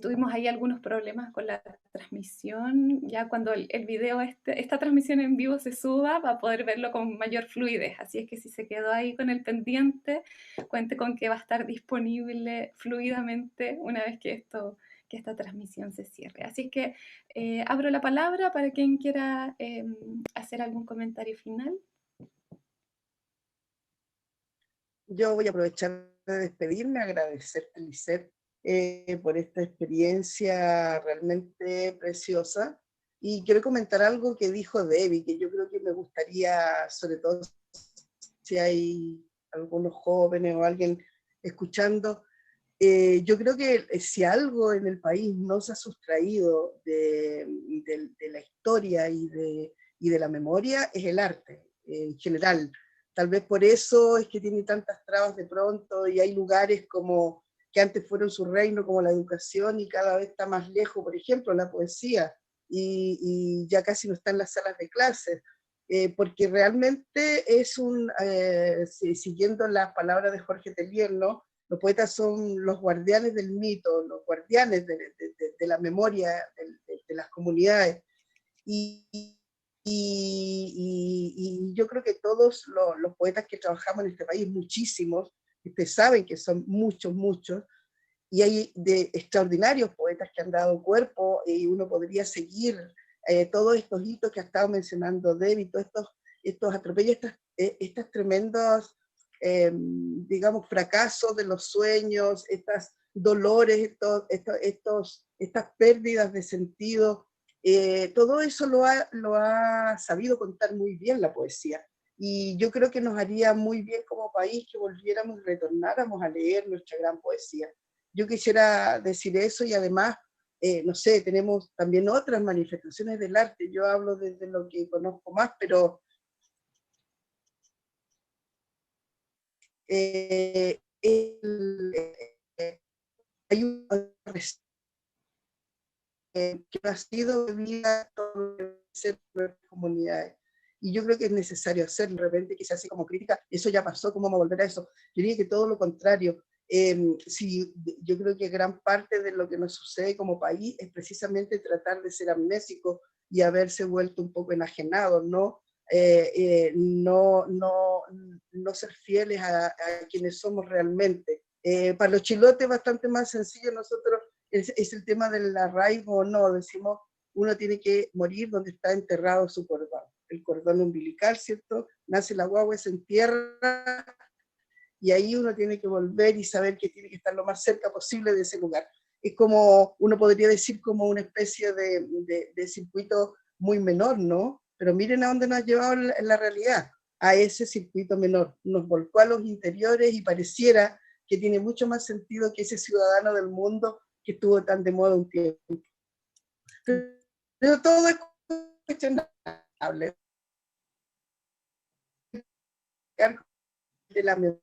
S2: Tuvimos ahí algunos problemas con la transmisión, ya cuando el video, esta transmisión en vivo se suba, va a poder verlo con mayor fluidez, así es que si se quedó ahí con el pendiente, cuente con que va a estar disponible fluidamente una vez que esta transmisión se cierre. Así es que abro la palabra para quien quiera hacer algún comentario final.
S3: Yo voy a aprovechar de despedirme, agradecerte, Lisette, por esta experiencia realmente preciosa. Y quiero comentar algo que dijo Debbie, que yo creo que me gustaría, sobre todo si hay algunos jóvenes o alguien escuchando, yo creo que si algo en el país no se ha sustraído de la historia y de la memoria, es el arte en general. Tal vez por eso es que tiene tantas trabas de pronto y hay lugares como que antes fueron su reino, como la educación, y cada vez está más lejos, por ejemplo, la poesía, y ya casi no está en las salas de clases, porque realmente es siguiendo las palabras de Jorge Telier, ¿no? Los poetas son los guardianes del mito, los guardianes de la memoria de las comunidades. Y yo creo que todos los poetas que trabajamos en este país, muchísimos, ustedes saben que son muchos, muchos, y hay de extraordinarios poetas que han dado cuerpo, y uno podría seguir todos estos hitos que ha estado mencionando Debbie, todos estos atropellos, estas tremendos, digamos, fracasos de los sueños, estas dolores, estas pérdidas de sentido. Todo eso lo ha sabido contar muy bien la poesía, y yo creo que nos haría muy bien como país que volviéramos y retornáramos a leer nuestra gran poesía. Yo quisiera decir eso, y además, no sé, tenemos también otras manifestaciones del arte. Yo hablo desde lo que conozco más, pero hay una que ha sido vivida por las comunidades. Y yo creo que es necesario hacerlo. De repente que se hace como crítica, eso ya pasó, ¿cómo vamos a volver a eso? Yo diría que todo lo contrario. Sí, yo creo que gran parte de lo que nos sucede como país es precisamente tratar de ser amnésicos y haberse vuelto un poco enajenados, ¿no? No ser fieles a quienes somos realmente. Para los chilotes es bastante más sencillo. Nosotros es el tema del arraigo o no, decimos, uno tiene que morir donde está enterrado su cordón, el cordón umbilical, ¿cierto? Nace la guagua, se entierra, y ahí uno tiene que volver y saber que tiene que estar lo más cerca posible de ese lugar. Es como, uno podría decir, como una especie de circuito muy menor, ¿no? Pero miren a dónde nos ha llevado en la realidad, a ese circuito menor. Nos volcó a los interiores y pareciera que tiene mucho más sentido que ese ciudadano del mundo que estuvo tan de moda un tiempo. Pero todo es cuestionable. De la memoria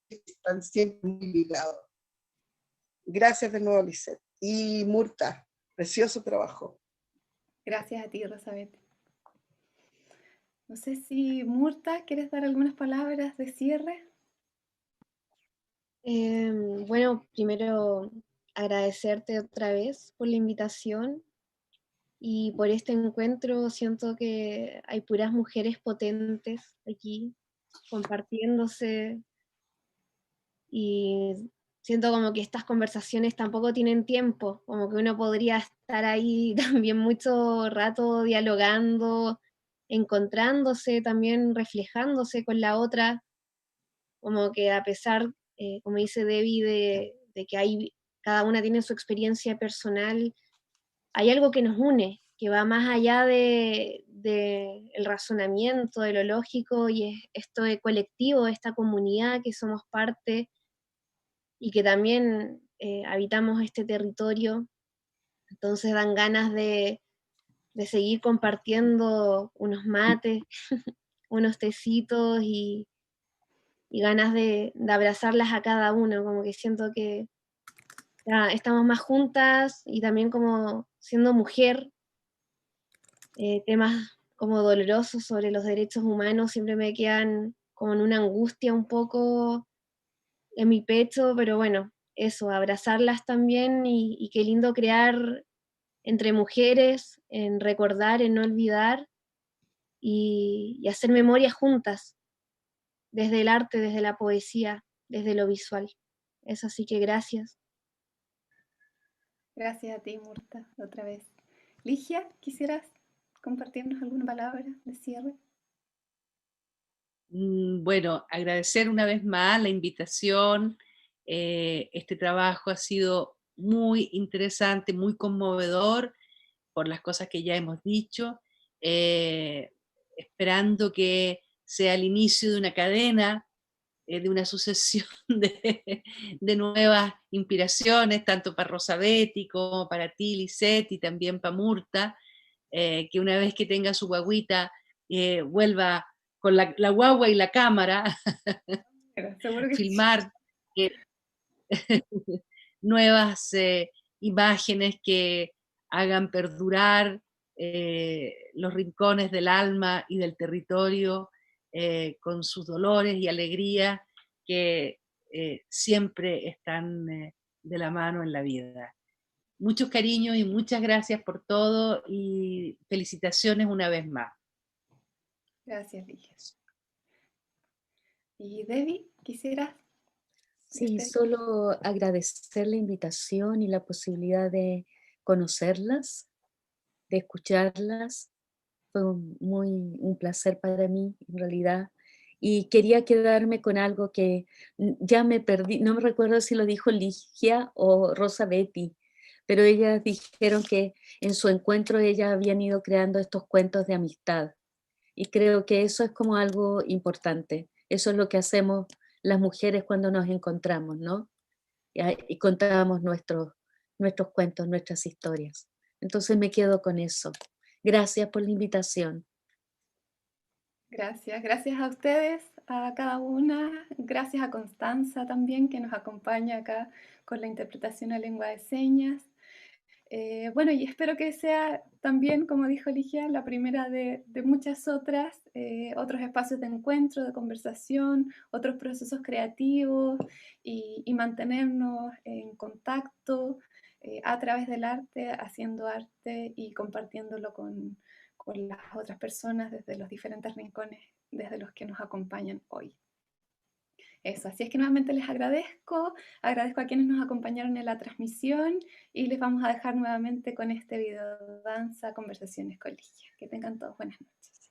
S3: están siempre muy ligados. Gracias de nuevo, Lisette. Y Murta, precioso trabajo.
S2: Gracias a ti, Rosabeth. No sé si Murta, ¿quieres dar algunas palabras de cierre?
S5: Bueno, primero agradecerte otra vez por la invitación y por este encuentro. Siento que hay puras mujeres potentes aquí, compartiéndose, y siento como que estas conversaciones tampoco tienen tiempo, como que uno podría estar ahí también mucho rato dialogando, encontrándose, también reflejándose con la otra, como que a pesar, como dice Debbie, de que cada una tiene su experiencia personal, hay algo que nos une, que va más allá de el razonamiento, de lo lógico, y es esto de colectivo, esta comunidad que somos parte y que también habitamos este territorio. Entonces dan ganas de seguir compartiendo unos mates, unos tecitos y ganas de abrazarlas a cada uno, como que siento que ya estamos más juntas y también como siendo mujer, temas como dolorosos sobre los derechos humanos siempre me quedan como en una angustia un poco en mi pecho, pero bueno, eso, abrazarlas también y qué lindo crear entre mujeres, en recordar, en no olvidar y hacer memoria juntas, desde el arte, desde la poesía, desde lo visual. Eso, así que gracias.
S2: Gracias a ti, Murta, otra vez. Ligia, ¿quisieras compartirnos alguna palabra de cierre?
S4: Bueno, agradecer una vez más la invitación. Este trabajo ha sido muy interesante, muy conmovedor por las cosas que ya hemos dicho, esperando que sea el inicio de una cadena, de una sucesión de nuevas inspiraciones, tanto para Rosabetti como para ti, Lisette, y también para Murta, que una vez que tenga su guaguita, vuelva con la guagua y la cámara,
S2: Pero seguro que sí.
S4: filmar eh, nuevas imágenes que hagan perdurar los rincones del alma y del territorio con sus dolores y alegrías que siempre están de la mano en la vida. Muchos cariños y muchas gracias por todo y felicitaciones una vez más.
S2: Gracias, Ligia. Y Debbie, ¿quisieras?
S6: Sí, solo agradecer la invitación y la posibilidad de conocerlas, de escucharlas. Fue un placer para mí, en realidad. Y quería quedarme con algo que ya me perdí, no me recuerdo si lo dijo Ligia o Rosabetti, pero ellas dijeron que en su encuentro ellas habían ido creando estos cuentos de amistad. Y creo que eso es como algo importante. Eso es lo que hacemos las mujeres cuando nos encontramos, ¿no? Y contamos nuestros cuentos, nuestras historias. Entonces me quedo con eso. Gracias por la invitación.
S2: Gracias, gracias a ustedes, a cada una, gracias a Constanza también que nos acompaña acá con la interpretación a lengua de señas. Bueno, y espero que sea también, como dijo Ligia, la primera de muchas otras, otros espacios de encuentro, de conversación, otros procesos creativos y mantenernos en contacto a través del arte, haciendo arte y compartiéndolo con las otras personas desde los diferentes rincones desde los que nos acompañan hoy. Eso, así es que nuevamente les agradezco a quienes nos acompañaron en la transmisión y les vamos a dejar nuevamente con este video danza Conversaciones con Ligia. Que tengan todos buenas noches.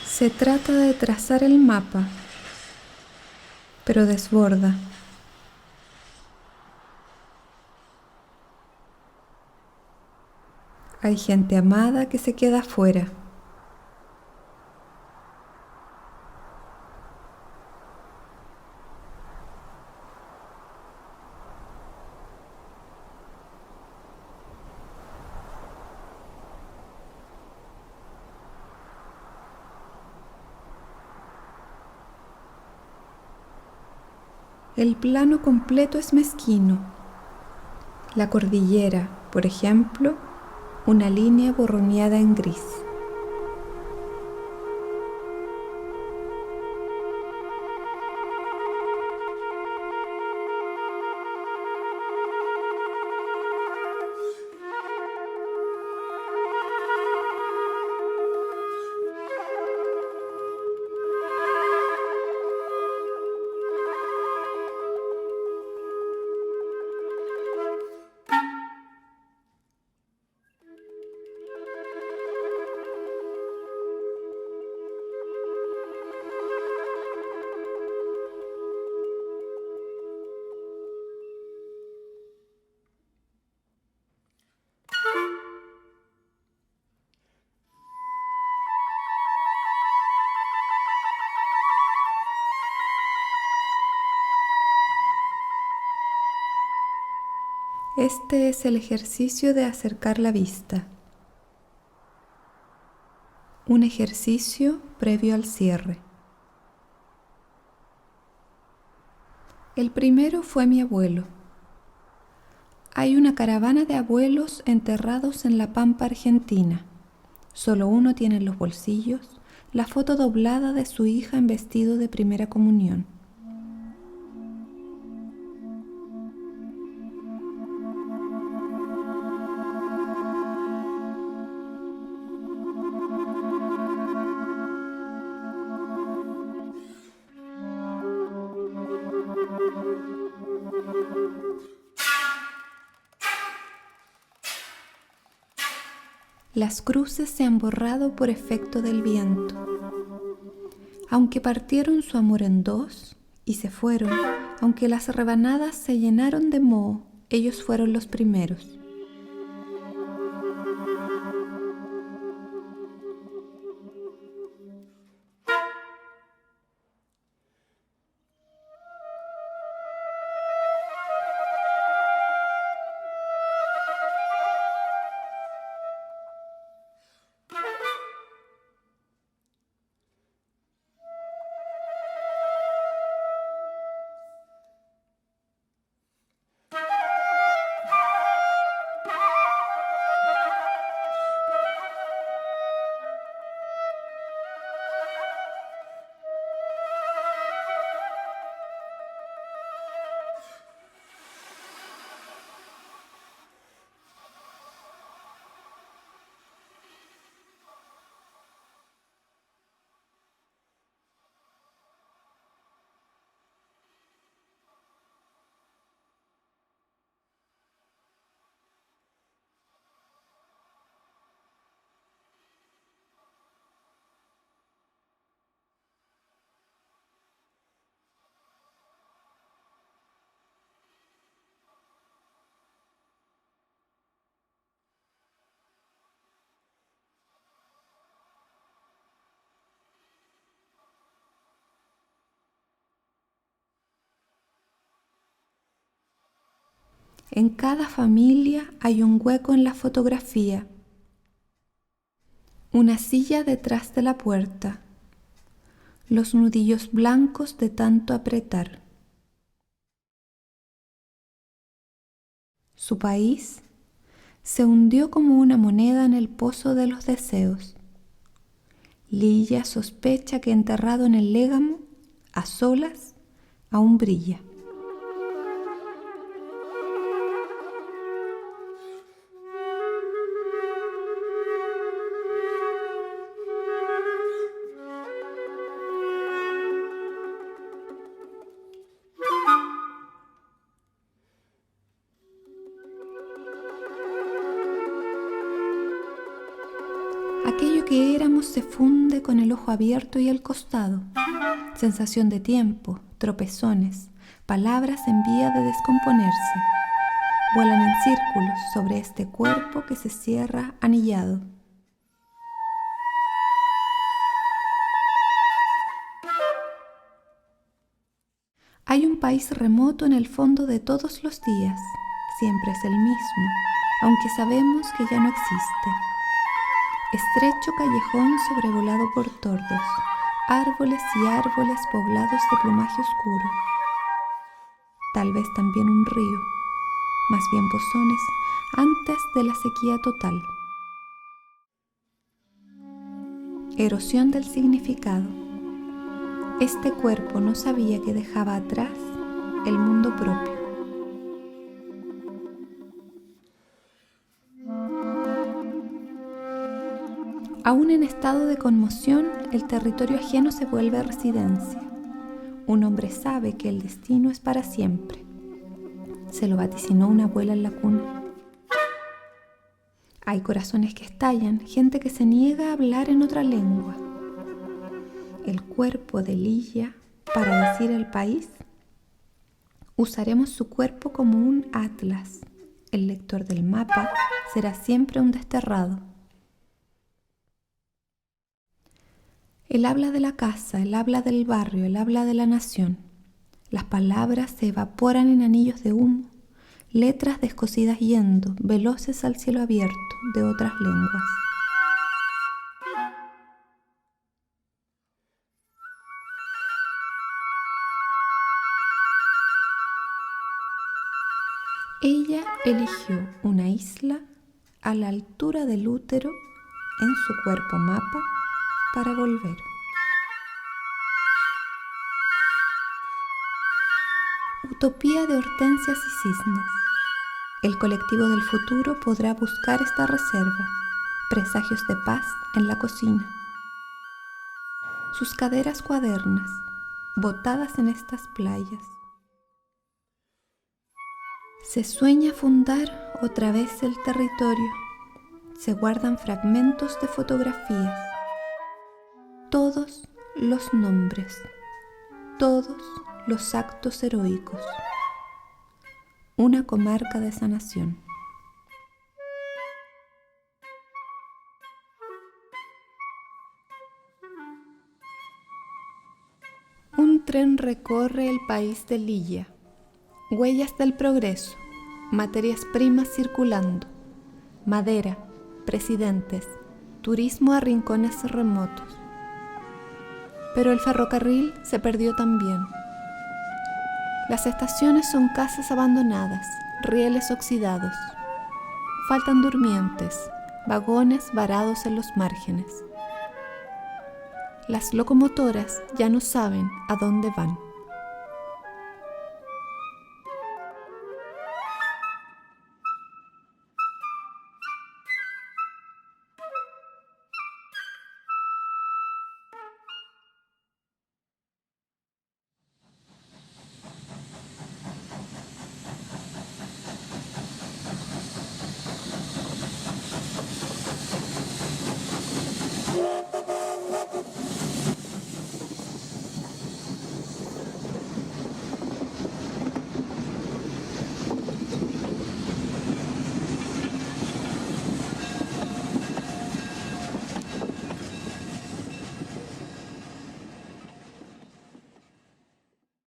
S1: Se trata de trazar el mapa, pero desborda. Hay gente amada que se queda afuera. El plano completo es mezquino. La cordillera, por ejemplo, una línea borroneada en gris. Este es el ejercicio de acercar la vista. Un ejercicio previo al cierre. El primero fue mi abuelo. Hay una caravana de abuelos enterrados en la pampa argentina. Solo uno tiene en los bolsillos la foto doblada de su hija en vestido de primera comunión. Las cruces se han borrado por efecto del viento. Aunque partieron su amor en dos y se fueron, aunque las rebanadas se llenaron de moho, ellos fueron los primeros. En cada familia hay un hueco en la fotografía, una silla detrás de la puerta, los nudillos blancos de tanto apretar. Su país se hundió como una moneda en el pozo de los deseos. Lilla sospecha que enterrado en el légamo, a solas, aún brilla. lo que éramos se funde con el ojo abierto y el costado. Sensación de tiempo, tropezones, palabras en vía de descomponerse. Vuelan en círculos sobre este cuerpo que se cierra anillado. Hay un país remoto en el fondo de todos los días. Siempre es el mismo, aunque sabemos que ya no existe. Estrecho callejón sobrevolado por tordos, árboles y árboles poblados de plumaje oscuro. Tal vez también un río, más bien bozones, antes de la sequía total. Erosión del significado. Este cuerpo no sabía que dejaba atrás el mundo propio. Aún en estado de conmoción, el territorio ajeno se vuelve residencia. Un hombre sabe que el destino es para siempre. Se lo vaticinó una abuela en la cuna. Hay corazones que estallan, gente que se niega a hablar en otra lengua. El cuerpo de Ligia, para decir el país, usaremos su cuerpo como un atlas. El lector del mapa será siempre un desterrado. Él habla de la casa, él habla del barrio, él habla de la nación. Las palabras se evaporan en anillos de humo, letras descosidas yendo, veloces al cielo abierto de otras lenguas. Ella eligió una isla a la altura del útero en su cuerpo mapa para volver. Utopía de hortensias y cisnes. El colectivo del futuro podrá buscar esta reserva, presagios de paz en la cocina. Sus caderas cuadernas, botadas en estas playas. Se sueña fundar otra vez el territorio. Se guardan fragmentos de fotografías. Todos los nombres, todos los actos heroicos. Una comarca de sanación. Un tren recorre el país de Ligia. Huellas del progreso, materias primas circulando, madera, presidentes, turismo a rincones remotos. Pero el ferrocarril se perdió también. Las estaciones son casas abandonadas, rieles oxidados. Faltan durmientes, vagones varados en los márgenes. Las locomotoras ya no saben a dónde van.